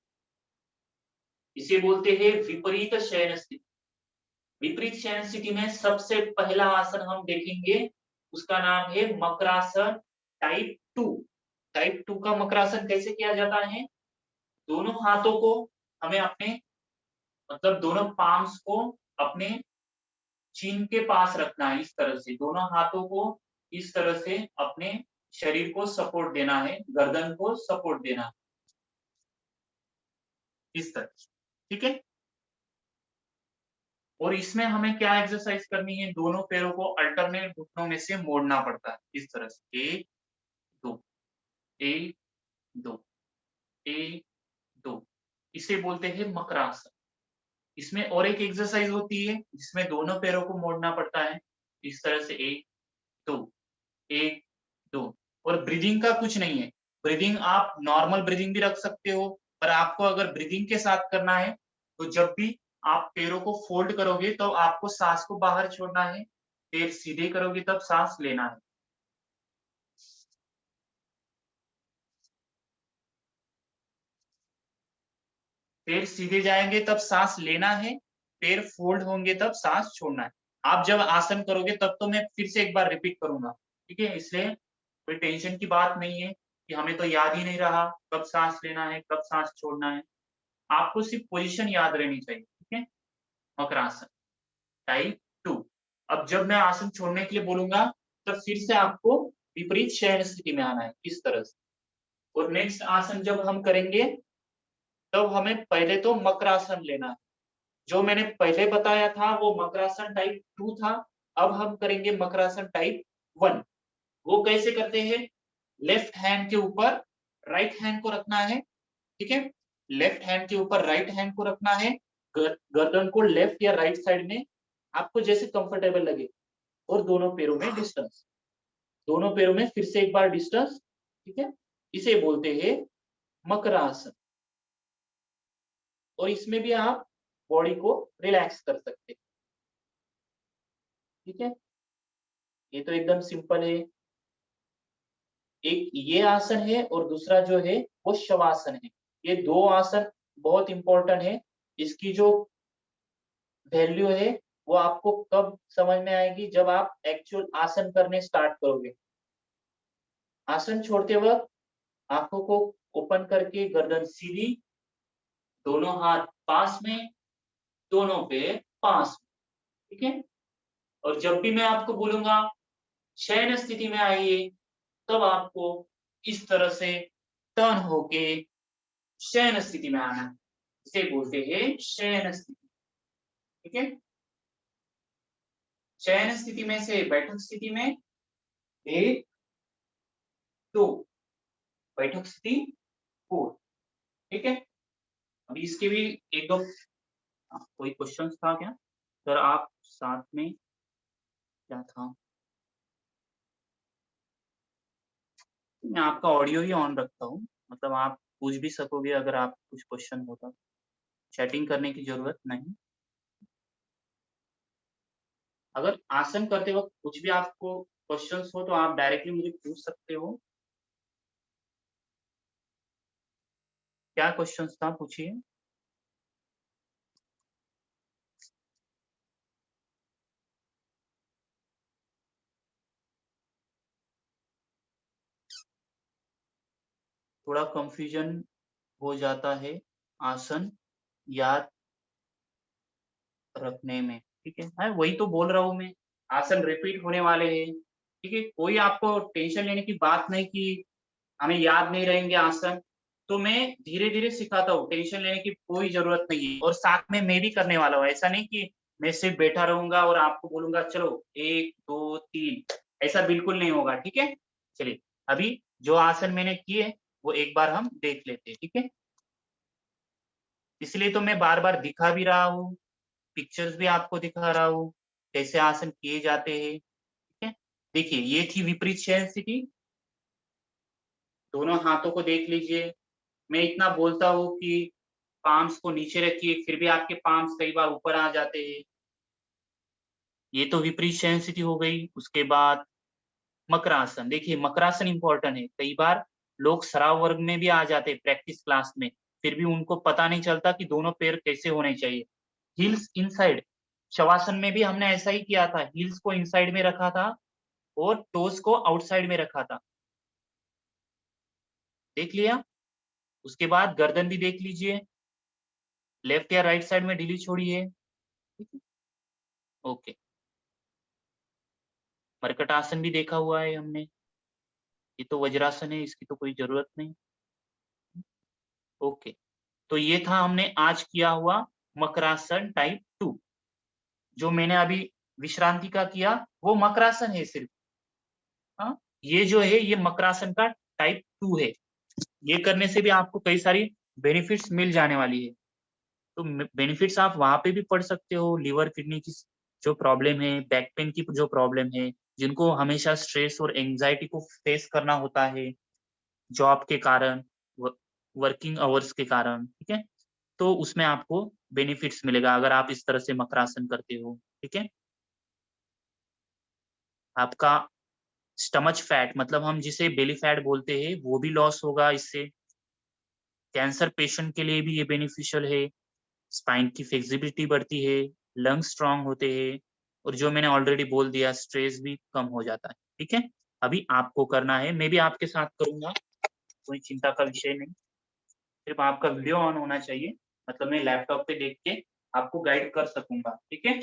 इसे बोलते हैं विपरीत शयन स्थिति। विपरीत शयन स्थिति में सबसे पहला आसन हम देखेंगे, उसका नाम है मकरासन टाइप 2। टाइप 2 का मकरासन कैसे किया जाता है? दोनों हाथों को हमें अपने मतलब दोनों पाम्स को अपने चीन के पास रखना है। इस तरह से दोनों हाथों को इस तरह से अपने शरीर को सपोर्ट देना है, गर्दन को सपोर्ट देना है, इस तरह से, ठीक है। और इसमें हमें क्या एक्सरसाइज करनी है? दोनों पैरों को अल्टरनेट घुटनों में से मोड़ना पड़ता है, इस तरह से। एक दो, एक दो, एक दो, इसे बोलते हैं मकरासन। इसमें और एक एक्सरसाइज होती है जिसमें दोनों पैरों को मोड़ना पड़ता है, इस तरह से। एक दो, एक दो। और ब्रीदिंग का कुछ नहीं है। ब्रीदिंग आप नॉर्मल ब्रीदिंग भी रख सकते हो, पर आपको अगर ब्रीदिंग के साथ करना है तो जब भी आप पैरों को फोल्ड करोगे तो आपको सांस को बाहर छोड़ना है, पैर सीधे करोगे तब सांस लेना है। पैर सीधे जाएंगे तब सांस लेना है, पैर फोल्ड होंगे तब सांस छोड़ना है। आप जब आसन करोगे तब तो मैं फिर से एक बार रिपीट करूंगा, ठीक है। इसलिए कोई टेंशन की बात नहीं है कि हमें तो याद ही नहीं रहा कब सांस लेना है कब सांस छोड़ना है। आपको सिर्फ पोजीशन याद रहनी चाहिए, ठीक है। मकरासन टाइप 2। अब जब मैं आसन छोड़ने के लिए बोलूंगा तब फिर से आपको विपरीत शयन स्थिति में आना है, इस तरह से। और नेक्स्ट आसन जब हम करेंगे तब हमें पहले तो मकरासन लेना है। जो मैंने पहले बताया था वो मकरासन टाइप 2 था। अब हम करेंगे मकरासन टाइप 1। वो कैसे करते हैं? लेफ्ट हैंड के ऊपर राइट हैंड को रखना है, ठीक है। लेफ्ट हैंड के ऊपर राइट हैंड को रखना है, गर्दन को लेफ्ट या राइट साइड में आपको जैसे कंफर्टेबल लगे। और दोनों पैरों में डिस्टेंस, दोनों पैरों में फिर से एक बार डिस्टेंस, ठीक है। इसे बोलते हैं मकरासन। और इसमें भी आप बॉडी को रिलैक्स कर सकते हैं, ठीक है। ये तो एकदम सिंपल है। एक ये आसन है और दूसरा जो है वो शवासन है। ये दो आसन बहुत इंपॉर्टेंट है। इसकी जो वैल्यू है वो आपको कब समझ में आएगी? जब आप एक्चुअल आसन करने स्टार्ट करोगे। आसन छोड़ते वक्त आंखों को ओपन करके गर्दन सीधी, दोनों हाथ पास में, दोनों पैर पास में, ठीक है। और जब भी मैं आपको बोलूंगा शयन स्थिति में आइए तब आपको इस तरह से टर्न होके शयन स्थिति में आना है। इसे बोलते हैं शयन स्थिति, ठीक है। शयन स्थिति में से बैठक स्थिति में एक दो, बैठक स्थिति 4, ठीक है। अभी इसके भी एक दो कोई क्वेश्चन था क्या सर? आप साथ में क्या था? मैं आपका ऑडियो ही ऑन रखता हूँ, मतलब आप पूछ भी सकोगे अगर आप कुछ क्वेश्चन होता। चैटिंग करने की जरूरत नहीं। अगर आसन करते वक्त कुछ भी आपको क्वेश्चंस हो तो आप डायरेक्टली मुझे पूछ सकते हो। क्या क्वेश्चंस था, पूछिए। थोड़ा कंफ्यूजन हो जाता है आसन याद रखने में, ठीक है। हाँ, वही तो बोल रहा हूँ मैं। आसन रिपीट होने वाले हैं, ठीक है। कोई आपको टेंशन लेने की बात नहीं कि हमें याद नहीं रहेंगे आसन। तो मैं धीरे धीरे सिखाता हूँ, टेंशन लेने की कोई जरूरत नहीं है। और साथ में मैं भी करने वाला हूँ, ऐसा नहीं कि मैं सिर्फ बैठा रहूंगा और आपको बोलूंगा चलो एक दो तीन, ऐसा बिल्कुल नहीं होगा, ठीक है। चलिए अभी जो आसन मैंने किए वो एक बार हम देख लेते हैं, ठीक है। इसलिए तो मैं बार बार दिखा भी रहा हूँ, पिक्चर्स भी आपको दिखा रहा हूँ कैसे आसन किए जाते हैं, ठीक है। देखिए ये थी विपरीत शयन स्थिति। दोनों हाथों को देख लीजिए। मैं इतना बोलता हूँ कि पाम्स को नीचे रखिए, फिर भी आपके पाम्स कई बार ऊपर आ जाते हैं। ये तो विपरीत शयन स्थिति हो गई। उसके बाद मकरासन। देखिए मकरासन इंपॉर्टेंट है, कई बार लोग सराव वर्ग में भी आ जाते हैं प्रैक्टिस क्लास में, फिर भी उनको पता नहीं चलता कि दोनों पैर कैसे होने चाहिए। हील्स इनसाइड, शवासन में भी हमने ऐसा ही किया था, हील्स को इनसाइड में रखा था और टोस को आउटसाइड में रखा था। देख लिया? उसके बाद गर्दन भी देख लीजिए, लेफ्ट या राइट साइड में ढीली छोड़िए। ओके, मरकट आसन भी देखा हुआ है हमने, ये तो वज्रासन है, इसकी तो कोई जरूरत नहीं। ओके, तो ये था हमने आज किया हुआ मकरासन टाइप 2। जो मैंने अभी विश्रांति का किया वो मकरासन है सिर्फ। हाँ, ये जो है ये मकरासन का टाइप 2 है। ये करने से भी आपको कई सारी बेनिफिट्स मिल जाने वाली है। तो बेनिफिट्स आप वहां पे भी पढ़ सकते हो, लिवर किडनी की जो प्रॉब्लम है, बैक पेन की जो प्रॉब्लम है, जिनको हमेशा स्ट्रेस और एंजाइटी को फेस करना होता है जॉब के कारण, वर्किंग आवर्स के कारण, ठीक है, तो उसमें आपको बेनिफिट्स मिलेगा अगर आप इस तरह से मकरासन करते हो। ठीक है, आपका स्टमच फैट, मतलब हम जिसे बेली फैट बोलते हैं, वो भी लॉस होगा इससे। कैंसर पेशेंट के लिए भी ये बेनिफिशियल है, स्पाइन की फ्लेक्सिबिलिटी बढ़ती है, लंग्स स्ट्रांग होते हैं, और जो मैंने ऑलरेडी बोल दिया स्ट्रेस भी कम हो जाता है। ठीक है, अभी आपको करना है, मैं भी आपके साथ करूंगा, कोई चिंता का विषय नहीं, सिर्फ आपका वीडियो ऑन होना चाहिए, मतलब मैं लैपटॉप पे देख के आपको गाइड कर सकूंगा। ठीक है,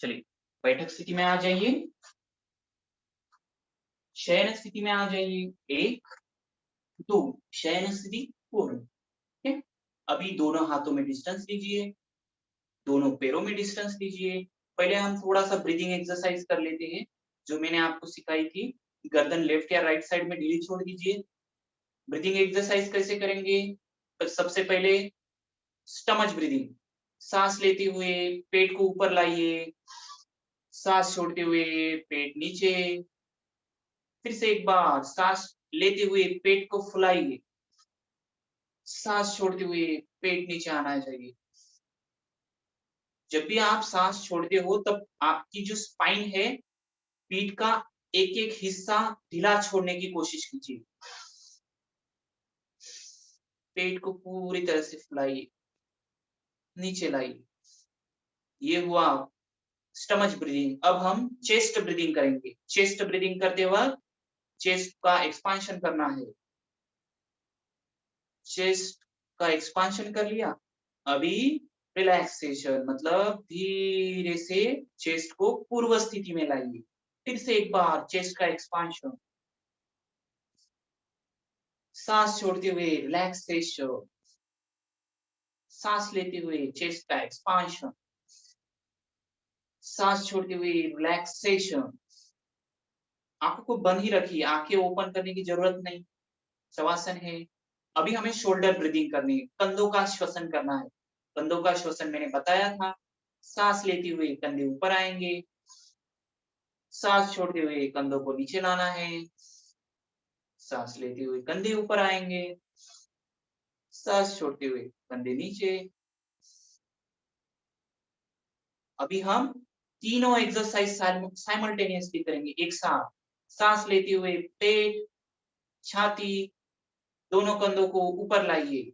चलिए बैठक स्थिति में आ जाइए, शयन स्थिति में आ जाइए, 1 2, शयन स्थिति पूर्ण। ठीक है, अभी दोनों हाथों में डिस्टेंस लीजिए, दोनों पैरों में डिस्टेंस लीजिए। पहले हम थोड़ा सा ब्रीदिंग एक्सरसाइज कर लेते हैं, जो मैंने आपको सिखाई थी। गर्दन लेफ्ट या राइट साइड में ढीली छोड़ दीजिए। ब्रीदिंग एक्सरसाइज कैसे करेंगे? तो सबसे पहले स्टमच ब्रीदिंग, सांस लेते हुए पेट को ऊपर लाइए, सांस छोड़ते हुए पेट नीचे, फिर से एक बार सांस लेते हुए पेट को फुलाइए, सांस छोड़ते हुए पेट नीचे आना चाहिए। जब भी आप सांस छोड़ते हो तब आपकी जो स्पाइन है, पीठ का एक एक हिस्सा ढीला छोड़ने की कोशिश कीजिए। पेट को पूरी तरह से फुलाइए, नीचे लाइए। ये हुआ स्टमच ब्रीदिंग। अब हम चेस्ट ब्रीदिंग करेंगे। चेस्ट ब्रीदिंग करते वक्त चेस्ट का एक्सपांशन करना है। चेस्ट का एक्सपांशन कर लिया, अभी रिलैक्सेशन, मतलब धीरे से चेस्ट को पूर्व स्थिति में लाइए। फिर से एक बार चेस्ट का एक्सपांशन, सांस छोड़ते हुए रिलैक्सेशन, सांस लेते हुए चेस्ट का एक्सपांशन, सांस छोड़ते हुए रिलैक्सेशन। आंखों को बंद ही रखिए, आंखें ओपन करने की जरूरत नहीं, शवासन है। अभी हमें शोल्डर ब्रीदिंग करनी है, कंधों का श्वसन करना है। कंधों का श्वसन मैंने बताया था, सांस लेते हुए कंधे ऊपर आएंगे, सांस छोड़ते हुए कंधों को नीचे लाना है, सांस लेते हुए कंधे ऊपर आएंगे, सांस छोड़ते हुए कंधे नीचे। अभी हम तीनों एक्सरसाइज साइमल्टेनियसली करेंगे एक साथ। सांस लेते हुए पेट, छाती, दोनों कंधों को ऊपर लाइए,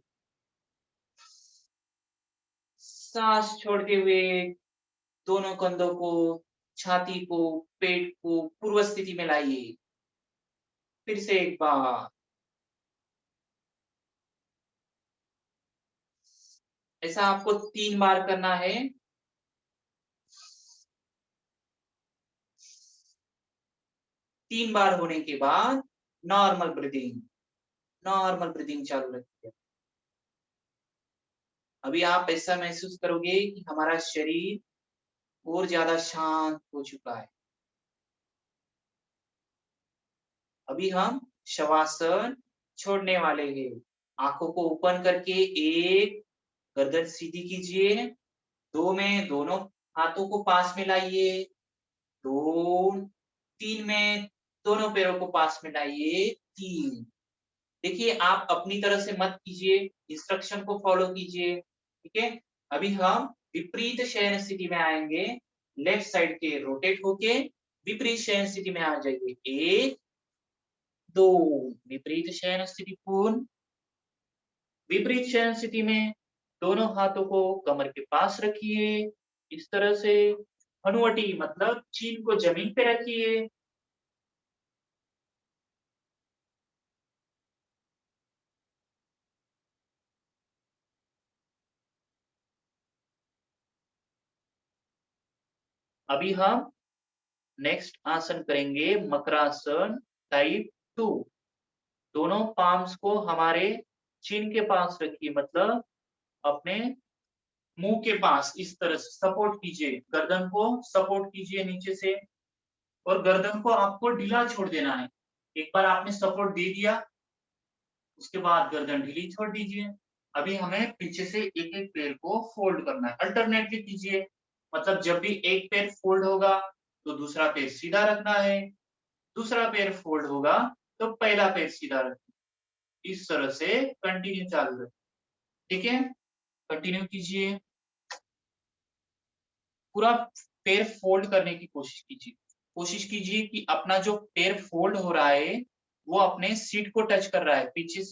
सांस छोड़ते हुए दोनों कंधों को, छाती को, पेट को पूर्व स्थिति में लाइए। फिर से एक बार, ऐसा आपको 3 बार करना है। तीन बार होने के बाद नॉर्मल ब्रीदिंग चालू रखिए। अभी आप ऐसा महसूस करोगे कि हमारा शरीर और ज्यादा शांत हो चुका है। अभी हम शवासन छोड़ने वाले हैं। आंखों को ओपन करके 1, गर्दन सीधी कीजिए, 2 में दोनों हाथों को पास में लाइए, 2, 3 में दोनों पैरों को पास में लाइए, 3। देखिए आप अपनी तरह से मत कीजिए, इंस्ट्रक्शन को फॉलो कीजिए। ठीक है, अभी हम विपरीत शयन स्थिति में आएंगे, लेफ्ट साइड के रोटेट होके विपरीत शयन स्थिति में आ जाइए। 1, 2, विपरीत शयन स्थिति पूर्ण। विपरीत शयन स्थिति में दोनों हाथों को कमर के पास रखिए, इस तरह से। हनुवटी मतलब चीन को जमीन पे रखिए। अभी हम नेक्स्ट आसन करेंगे मकरासन टाइप 2। दोनों पाम्स को हमारे चिन के पास रखिए, मतलब अपने मुंह के पास इस तरह से सपोर्ट कीजिए, गर्दन को सपोर्ट कीजिए नीचे से, और गर्दन को आपको ढीला छोड़ देना है। एक बार आपने सपोर्ट दे दिया, उसके बाद गर्दन ढीली छोड़ दीजिए। अभी हमें पीछे से एक एक पैर को फोल्ड करना है, अल्टरनेटली कीजिए। मतलब जब भी एक पैर फोल्ड होगा तो दूसरा पैर सीधा रखना है, दूसरा पैर फोल्ड होगा तो पहला पैर सीधा रखना है। इस तरह से कंटिन्यू चालू रखें। ठीक है, कंटिन्यू कीजिए। पूरा पैर फोल्ड करने की कोशिश कीजिए। कोशिश कीजिए कि अपना जो पैर फोल्ड हो रहा है वो अपने सीट को टच कर रहा है, पीछे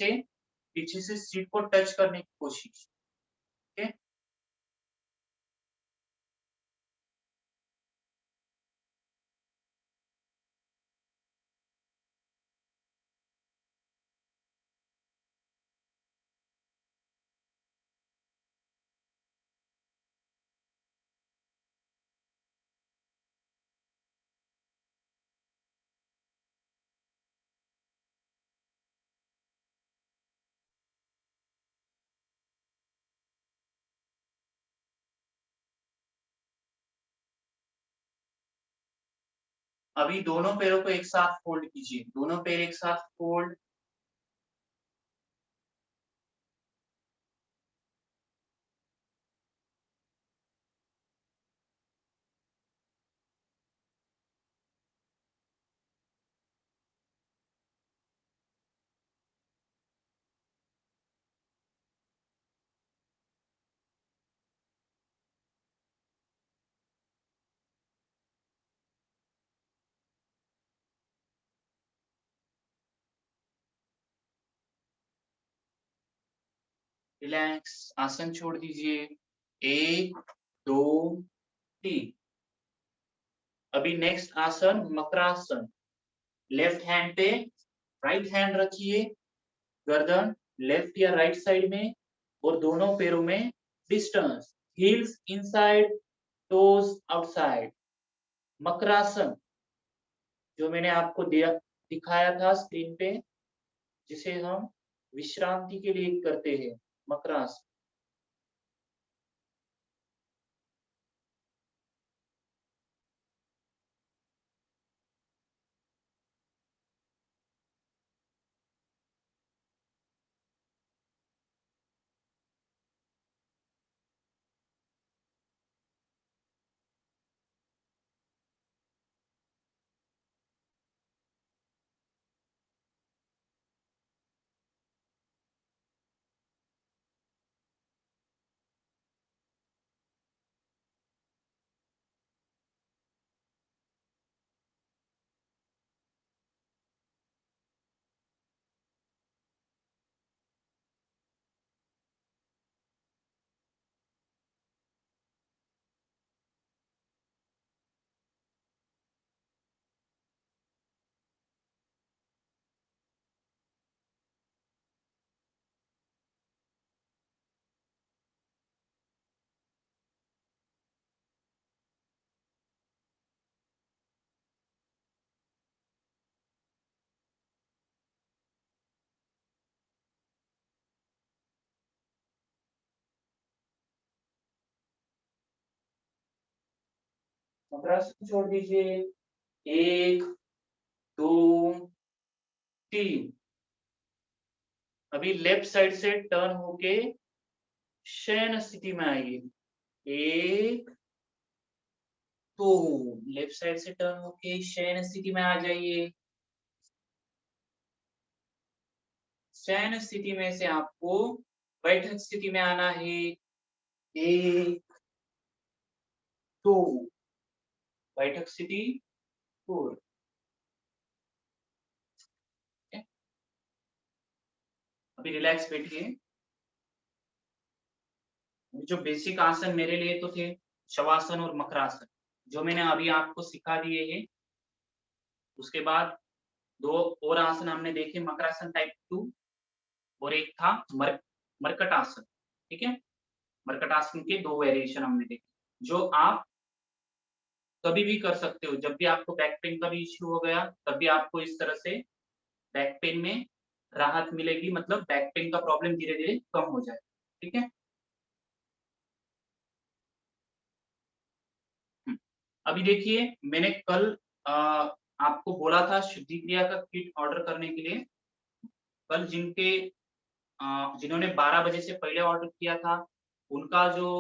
से सीट को टच करने की कोशिश। ठीक है, अभी दोनों पैरों को एक साथ फोल्ड कीजिए, दोनों पैर एक साथ फोल्ड। रिलैक्स, आसन छोड़ दीजिए। 1, 2, 3। अभी नेक्स्ट आसन मकरासन। लेफ्ट हैंड पे राइट हैंड रखिए, गर्दन लेफ्ट या राइट साइड में, और दोनों पैरों में distance, heels inside, toes outside. Makarasana जो मैंने आपको दिया दिखाया था स्क्रीन पे, जिसे हम विश्रांति के लिए करते हैं, मकरासन। मकरासन छोड़ दीजिए। 1, 2, 3। अभी लेफ्ट साइड से टर्न होके शयन स्थिति में आइए। 1, 2, लेफ्ट साइड से टर्न होके शयन स्थिति में आ जाइए। शयन स्थिति में से आपको बैठक स्थिति में आना है। 1, 2, बैठक स्थिति, 4। अभी रिलैक्स बैठिए। जो बेसिक आसन मेरे लिए तो थे शवासन और मकरासन, जो मैंने अभी आपको सिखा दिए हैं। उसके बाद 2 और आसन हमने देखे, मकरासन टाइप 2 और एक था मर्कट आसन, ठीक है? मर्कट आसन के 2 वेरिएशन हमने देखे, जो आप कभी भी कर सकते हो। जब भी आपको बैक पेन का भी इश्यू हो गया, तब भी आपको इस तरह से बैक पेन में राहत मिलेगी, मतलब बैक पेन का प्रॉब्लम धीरे-धीरे कम हो जाए, ठीक है? हुँ। अभी देखिए, मैंने कल अ, आपको बोला था शुद्धि क्रिया का किट ऑर्डर करने के लिए। कल जिन्होंने 12 बजे से पहले ऑर्डर किया था, उनका जो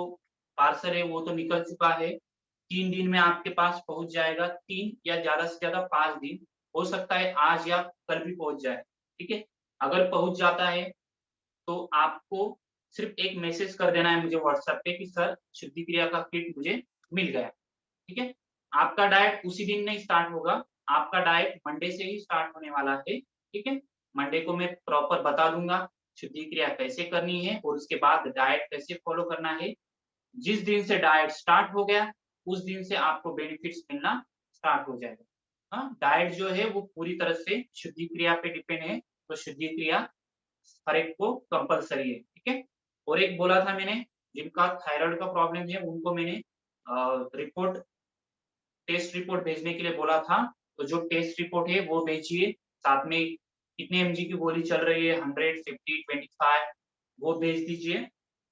पार्सल है वो तो निकल चुका है। 3 दिन में आपके पास पहुँच जाएगा, 3 या ज़्यादा से ज़्यादा 5 दिन। हो सकता है आज या कल भी पहुँच जाए, ठीक है? अगर पहुँच जाता है तो आपको सिर्फ़ एक मैसेज कर देना है मुझे व्हाट्सएप पे कि सर शुद्धि क्रिया का किट मुझे मिल गया, ठीक है? आपका डाइट उसी दिन नहीं स्टार्ट होगा, आपका डाइट मंडे से ही स्टार्ट होने वाला है, ठीक है? मंडे को मैं प्रॉपर बता दूँगा शुद्धि क्रिया कैसे करनी है और उसके बाद डाइट कैसे फॉलो करना है। जिस दिन से डाइट स्टार्ट हो गया, उस दिन से आपको बेनिफिट्स मिलना स्टार्ट हो जाएगा। हाँ, डाइट जो है वो पूरी तरह से शुद्धि क्रिया पे डिपेंड है, तो शुद्धि क्रिया हर एक को कंपल्सरी है, ठीक है? और एक बोला था मैंने, जिनका थायराइड का प्रॉब्लम है उनको मैंने रिपोर्ट टेस्ट रिपोर्ट भेजने के लिए बोला था, तो जो टेस्ट रिपोर्ट है वो भेजिए, साथ में कितने एमजी की गोली चल रही है 100, 50, 25 वो भेज दीजिए,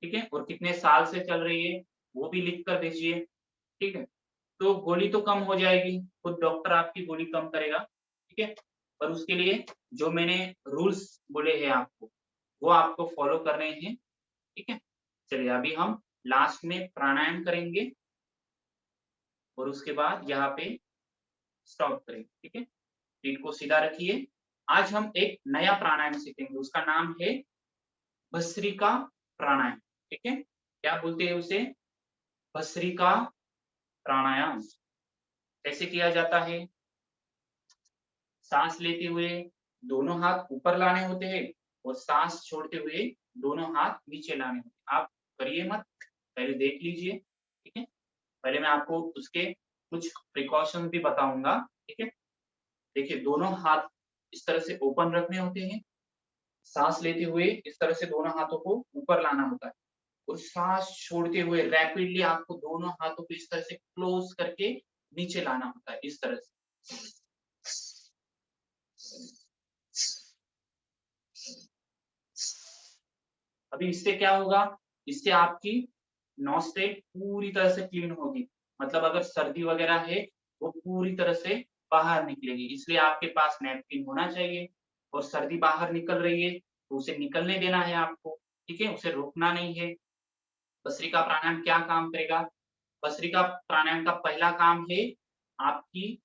ठीक है? और कितने साल से चल रही है, वो भी लिख कर भेजिए, ठीक है? तो गोली तो कम हो जाएगी, खुद डॉक्टर आपकी गोली कम करेगा, ठीक है? पर उसके लिए जो मैंने रूल्स बोले हैं आपको, वो आपको फॉलो करने हैं, ठीक है? चलिए अभी हम लास्ट में प्राणायाम करेंगे और उसके बाद यहाँ पे स्टॉप करेंगे, ठीक है? पीठ को सीधा रखिए। आज हम एक नया प्राणायाम सीखेंगे, उसका नाम है भस्त्रिका प्राणायाम, ठीक है? क्या बोलते हैं उसे? भस्त्रिका प्राणायाम। कैसे किया जाता है? साँस लेते हुए दोनों हाथ ऊपर लाने होते हैं और साँस छोड़ते हुए दोनों हाथ नीचे लाने होते हैं। आप करिए मत, पहले देख लीजिए, ठीक है? पहले मैं आपको उसके कुछ प्रिकॉशंस भी बताऊँगा, ठीक है? देखिए दोनों हाथ इस तरह से ओपन रखने होते हैं, साँस लेते हुए इस तरह से दोनों हाथों को ऊपर लाना होता है और साँस छोड़ते हुए रैपिडली आपको दोनों हाथों को इस तरह से क्लोज़ करके नीचे लाना होता है, इस तरह से। अभी इससे क्या होगा? इससे आपकी नॉस्ट्रिल पूरी तरह से क्लीन होगी। मतलब अगर सर्दी वगैरह है, वो पूरी तरह से बाहर निकलेगी। इसलिए आपके पास नैपकिन होना चाहिए और सर्दी बाहर निकल रही है, तो उसे निकलने देना है आपको, ठीक है? उसे रोकना नहीं है। भस्त्रिका प्राणायाम क्या काम करेगा? भस्त्रिका प्राणायाम का पहला काम है, आपकी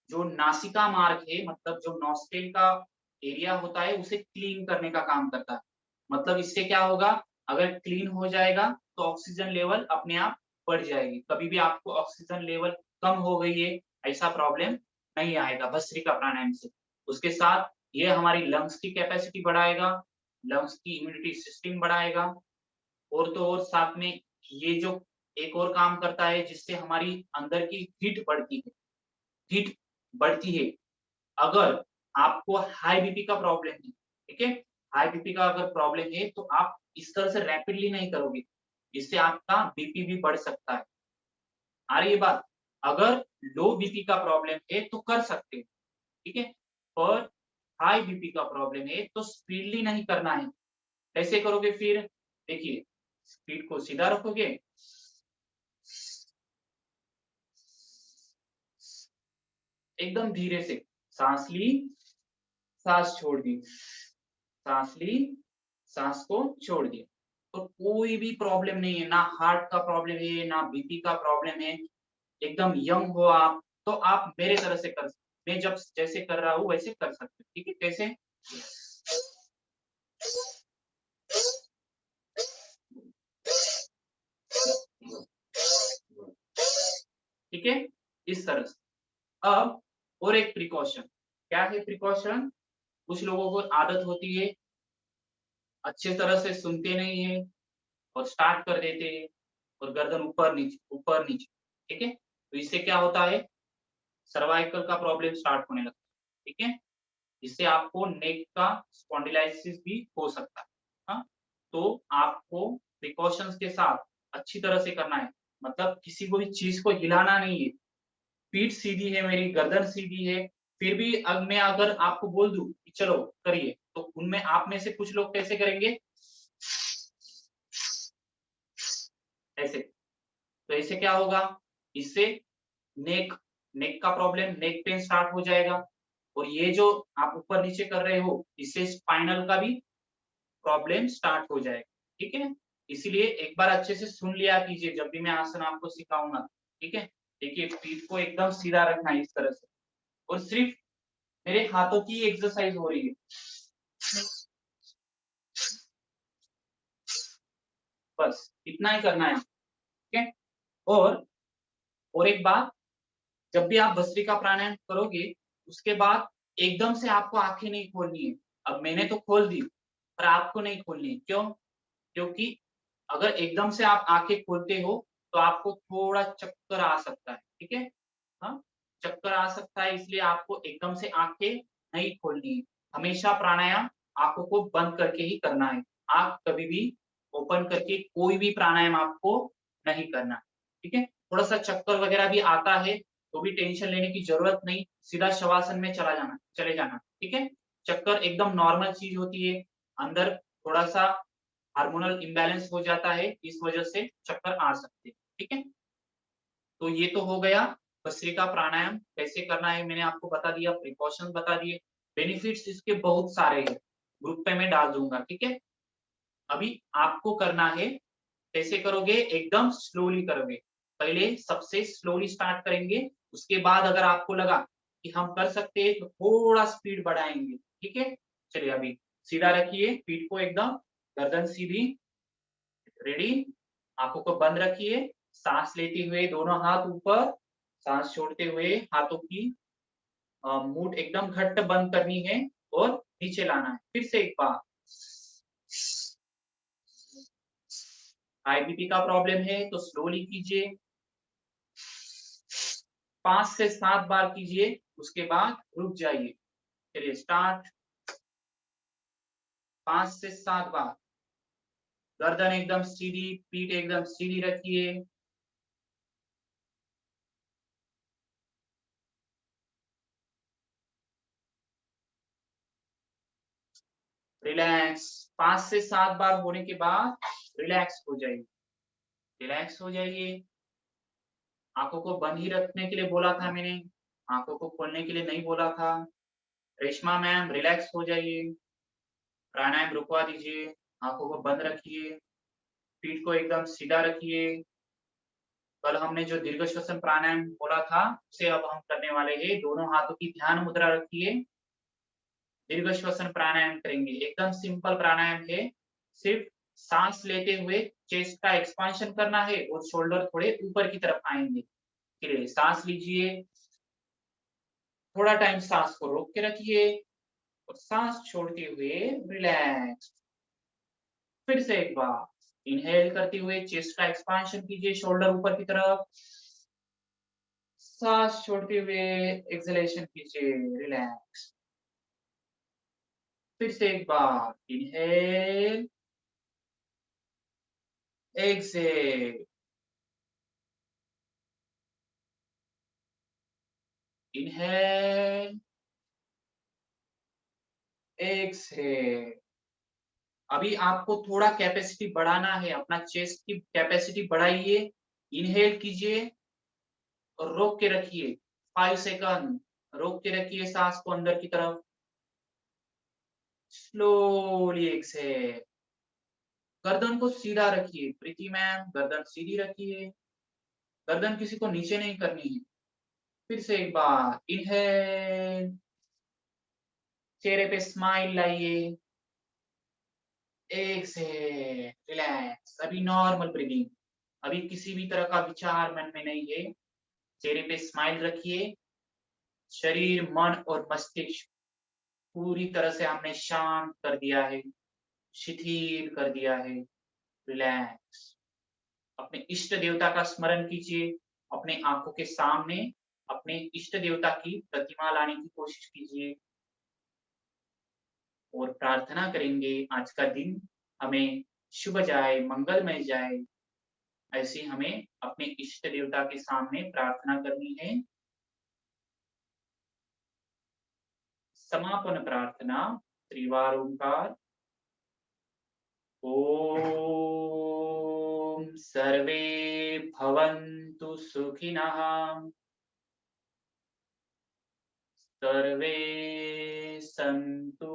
जो नासिका मार्ग है, मतलब जो नॉस्ट्रिल का एरिया होता है, उसे क्लीन करने का काम करता है। मतलब इससे क्या होगा? अगर क्लीन हो जाएगा, तो ऑक्सीजन लेवल अपने आप बढ़ जाएगी। कभी भी आपको ऑक्सीजन लेवल कम हो गई है, ऐसा प्रॉब्लम नहीं आएगा भस्त्रिका प्राणायाम से। उसके साथ ये हमारी लंग्स की कैपेसिटी बढ़ाएगा, लंग्स की इम्यूनिटी सिस्टम बढ़ाएगा और तो और साथ में ये जो एक और काम करता है जिससे हमारी अंदर की हीट बढ़ती है, हीट बढ़ती है। अगर आपको हाई बीपी का प्रॉब्लम है, ठीक है? हाई बीपी का अगर प्रॉब्लम है तो आप इस तरह से रैपिडली नहीं करोगे, इससे आपका बीपी भी बढ़ सकता है। आ रही है बात? अगर लो बीपी का प्रॉब्लम है तो कर सकते हो, ठीक है? पर हाई बीपी का प्रॉब्लम है तो स्पीडली नहीं करना है। कैसे करोगे फिर? देखिए, पीठ को सीधा रखोगे, एकदम धीरे से साँस ली, साँस छोड़ दी, साँस ली, साँस को छोड़ दिया। तो कोई भी प्रॉब्लम नहीं है, ना हार्ट का प्रॉब्लम है, ना बीपी का प्रॉब्लम है, एकदम यंग हो आप, तो आप मेरे तरह से कर सकते, मैं जब जैसे कर रहा हूँ वैसे कर सकते हो, ठीक है? कैसे? ठीक है? इस तरह से। अब और एक प्रिकॉशन, क्या है प्रिकॉशन? कुछ लोगों को आदत होती है, अच्छे तरह से सुनते नहीं है और स्टार्ट कर देते हैं और गर्दन ऊपर नीचे, ठीक है? तो इससे क्या होता है, सर्वाइकल का प्रॉब्लम स्टार्ट होने लगता है, ठीक है? इससे आपको नेक का स्पॉन्डिलाइसिस भी हो सकता है। हाँ? तो आपको प्रिकॉशंस के साथ अच्छी तरह से करना है, मतलब किसी को भी चीज को हिलाना नहीं है। पीठ सीधी है मेरी, गर्दन सीधी है, फिर भी अब मैं अगर आपको बोल दूं कि चलो करिए, तो उनमें आप में से कुछ लोग कैसे करेंगे? ऐसे। तो ऐसे क्या होगा? इससे नेक नेक का प्रॉब्लम, नेक पेन स्टार्ट हो जाएगा और ये जो आप ऊपर नीचे कर रहे हो, इससे स्पाइनल का भी प्रॉब्लम स्टार्ट हो जाएगा, ठीक है? इसीलिए एक बार अच्छे से सुन लिया कीजिए जब भी मैं आसन आपको सिखाऊंगा, ठीक है? देखिए पीठ को एकदम सीधा रखना है इस तरह से और सिर्फ मेरे हाथों की एक्सरसाइज हो रही है, बस इतना ही करना है, ठीक है? और एक बात, जब भी आप भस्त्रिका प्राणायाम करोगे, उसके बाद एकदम से आपको आँखें नहीं खोलनी है। अब मैंने तो खोल दी, पर आपको नहीं खोलनी है, क्यों? क्योंकि अगर एकदम से आप आँखें खोलते हो, तो आपको थोड़ा चक्कर आ सकता है, ठीक है? हाँ, चक्कर आ सकता है, इसलिए आपको एकदम से आँखें नहीं खोलनी है। हमेशा प्राणायाम आँखों को बंद करके ही करना है। आँख कभी भी ओपन करके कोई भी प्राणायाम आपको नहीं करना, ठीक है? थोड़ा-सा चक्कर वगैरह भी आता है, तो भी टेंशन लेने की ज़रूरत नहीं, सीधा शवासन में चले जाना, ठीक है? चक्कर एकदम नॉर्मल चीज़ होती है, अंदर थोड़ा-सा हार्मोनल इम्बैलेंस हो जाता है, इस वजह से चक्कर आ सकते हैं, ठीक है? तो ये तो हो गया भस्त्रिका प्राणायाम कैसे करना है, मैंने आपको बता दिया, प्रिकॉशंस बता दिए, बेनिफिट्स इसके बहुत सारे हैं, ग्रुप पे मैं डाल दूँगा, ठीक है? अभी आपको करना है, कैसे करोगे? एकदम स्लोली करोगे। पहले सबसे स्लोली स्टार्ट करेंगे, उसके बाद अगर आपको लगा कि हम कर सकते हैं, तो थोड़ा स्पीड बढ़ाएँगे, ठीक है? चलिए अभी सीधा रखिए पीठ को एकदम, गर्दन सीधी, रेडी? आँखों को बंद रखिए, साँस लेते हुए दोनों हाथ ऊपर, साँस छोड़ते हुए हाथों की मूठ एकदम घट्ट बंद करनी है और नीचे लाना है। फिर से एक बार। हाई बीपी का प्रॉब्लम है तो स्लोली कीजिए, 5 से 7 बार कीजिए, उसके बाद रुक जाइए। चलिए स्टार्ट, 5 से 7 बार। गर्दन एकदम सीधी, पीठ एकदम सीधी रखिए। रिलैक्स, 5 से 7 बार होने के बाद रिलैक्स हो जाइए, रिलैक्स हो जाइए। आँखों को बंद ही रखने के लिए बोला था मैंने, आँखों को खोलने के लिए नहीं बोला था। रेशमा मैम रिलैक्स हो जाइए, प्राणायाम रुकवा दीजिए, आँखों को बंद रखिए, पीठ को एकदम सीधा रखिए। कल हमने जो दीर्घ श्वसन प्राणायाम बोला था, उसे अब हम करने वाले हैं। दोनों हाथों की ध्यान मुद्रा रखिए, दीर्घ श्वसन प्राणायाम करेंगे। एकदम सिंपल प्राणायाम है, सिर्फ साँस लेते हुए चेस्ट का एक्सपांशन करना है और शोल्डर थोड़े ऊपर की तरफ आएँगे। चलिए साँस लीजिए, थोड़ा टाइम साँस को रोक के रखिए और साँस छोड़ते हुए रिलैक्स। फिर से एक बार इनहेल करते हुए चेस्ट का एक्सपांशन कीजिए शोल्डर ऊपर की तरफ, साँस छोड़ते हुए एक्सहेलेशन कीजिए, रिलैक्स। फिर से एक बार इनहेल, एक्सहेल, इनहेल, एक्सहेल। अभी आपको थोड़ा कैपेसिटी बढ़ाना है, अपना चेस्ट की कैपेसिटी बढ़ाइए, इनहेल कीजिए और रोक के रखिए 5 सेकंड, रोक के रखिए सांस को अंदर की तरफ, स्लोली एक्सहेल। गर्दन को सीधा रखिए, प्रीति मैम गर्दन सीधी रखिए, गर्दन किसी को नीचे नहीं करनी है। फिर से एक बार इनहेल, चेहरे पे स्माइल लाइए, एक्सहेल, रिलैक्स। अभी नॉर्मल ब्रीदिंग, अभी किसी भी तरह का विचार मन में नहीं है, चेहरे पे स्माइल रखिए, शरीर, मन और मस्तिष्क पूरी तरह से हमने शांत कर दिया है, शिथिल कर दिया है। रिलैक्स। अपने इष्ट देवता का स्मरण कीजिए, अपने आंखों के सामने अपने इष्ट देवता की प्रतिमा लाने की कोशिश कीजिए और प्रार्थना करेंगे आज का दिन हमें शुभ जाए, मंगलमय जाए। ऐसे हमें अपने इष्ट देवता के सामने प्रार्थना करनी है। समापन प्रार्थना त्रिवार ओंकार। ओम सर्वे भवन्तु सुखिनः, सर्वे सन्तु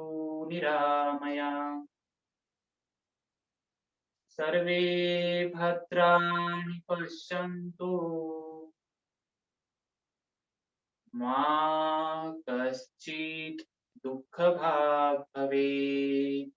निरामयाः, सर्वे भद्राणि पश्यन्तु, मा कश्चित् दुःखभाग् भवेत्।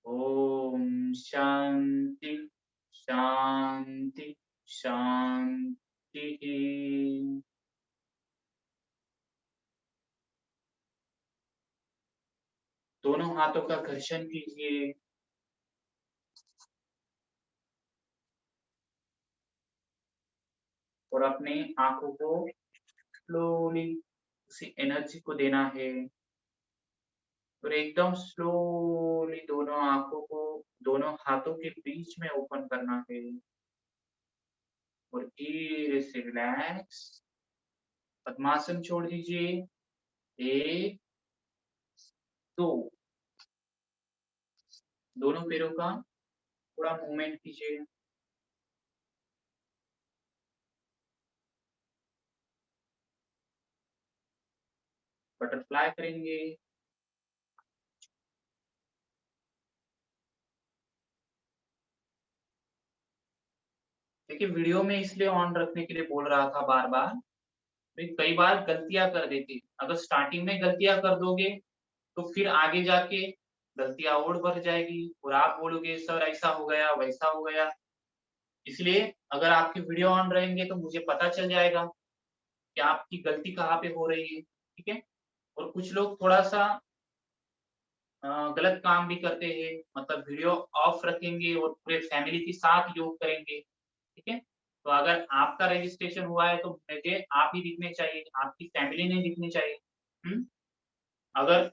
ओम शांति शांति शांति। दोनों हाथों का घर्षण कीजिए। और अपने आंखों को स्लोली उसी एनर्जी को देना है और एकदम स्लोली दोनों आंखों को दोनों हाथों के बीच में ओपन करना है और धीरे से रिलैक्स। पद्मासन छोड़ दीजिए। एक, दो। दोनों पैरों का थोड़ा मूवमेंट कीजिए। बटरफ्लाई करेंगे। देखिए वीडियो में इसलिए ऑन रखने के लिए बोल रहा था बार बार, कई बार गलतियां कर देते। अगर स्टार्टिंग में गलतियां कर दोगे तो फिर आगे जाके गलतियां और बढ़ जाएगी और आप बोलोगे सर ऐसा हो गया वैसा हो गया। इसलिए अगर आपकी वीडियो ऑन रहेंगे तो मुझे पता चल जाएगा कि आपकी गलती कहाँ पे हो रही है। ठीक है। और कुछ लोग थोड़ा सा गलत काम भी करते हैं, मतलब वीडियो ऑफ रखेंगे और पूरे फैमिली के साथ योग करेंगे। ठीक है। तो अगर आपका रजिस्ट्रेशन हुआ है तो मुझे आप ही दिखने चाहिए, आपकी फैमिली नहीं दिखनी चाहिए। अगर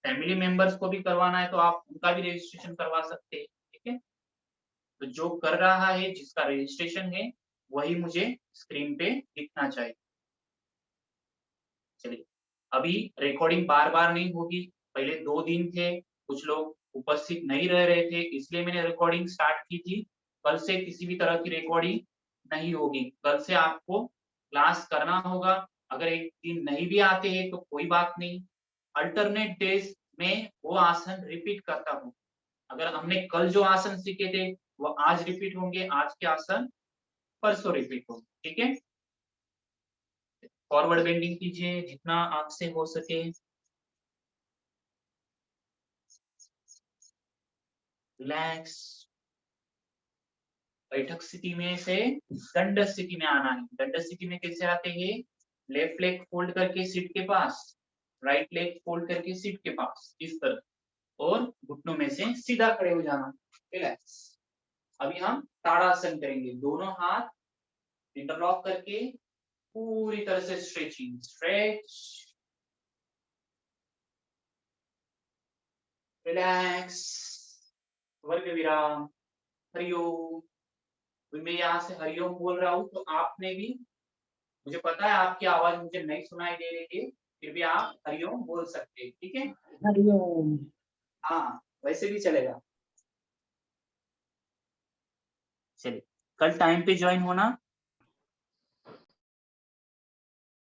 फैमिली मेंबर्स को भी करवाना है तो आप उनका भी रजिस्ट्रेशन करवा सकते हैं। ठीक है। तो जो कर रहा है जिसका रजिस्ट्रेशन है वही मुझे स्क्रीन पे दिखना चाहिए। चलिए अभी रिकॉर्डिंग बार बार नहीं होगी। पहले 2 दिन थे, कुछ लोग उपस्थित नहीं रह रहे थे इसलिए मैंने रिकॉर्डिंग स्टार्ट की थी। कल से किसी भी तरह की रिकॉर्डिंग नहीं होगी। कल से आपको क्लास करना होगा। अगर एक दिन नहीं भी आते हैं तो कोई बात नहीं, अल्टरनेट डेज में वो आसन रिपीट करता हूँ। अगर हमने कल जो आसन सीखे थे वो आज रिपीट होंगे, आज के आसन परसों रिपीट होंगे। ठीक है। फॉरवर्ड बेंडिंग कीजिए जितना आपसे हो सके। रिलैक्स। बैठक स्थिति में से दंड स्थिति में आना है। दंड स्थिति में कैसे आते हैं? लेफ्ट लेग फोल्ड करके सीट के पास, राइट लेग फोल्ड करके सीट के पास, इस तरह। और घुटनों में से सीधा खड़े हो जाना। रिलैक्स। अभी हम ताड़ासन करेंगे। दोनों हाथ इंटरलॉक करके पूरी तरह से स्ट्रेचिंग। स्ट्रेच, रिलैक्स, वर्ग विराम। हरिओम। तो मैं यहाँ से हरिओम बोल रहा हूँ, तो आपने भी, मुझे पता है आपकी आवाज मुझे नहीं सुनाई दे रही है, फिर भी आप हरिओम बोल सकते हैं, ठीक है? हरिओम। हाँ, वैसे भी चलेगा। चलिए, कल टाइम पे ज्वाइन होना।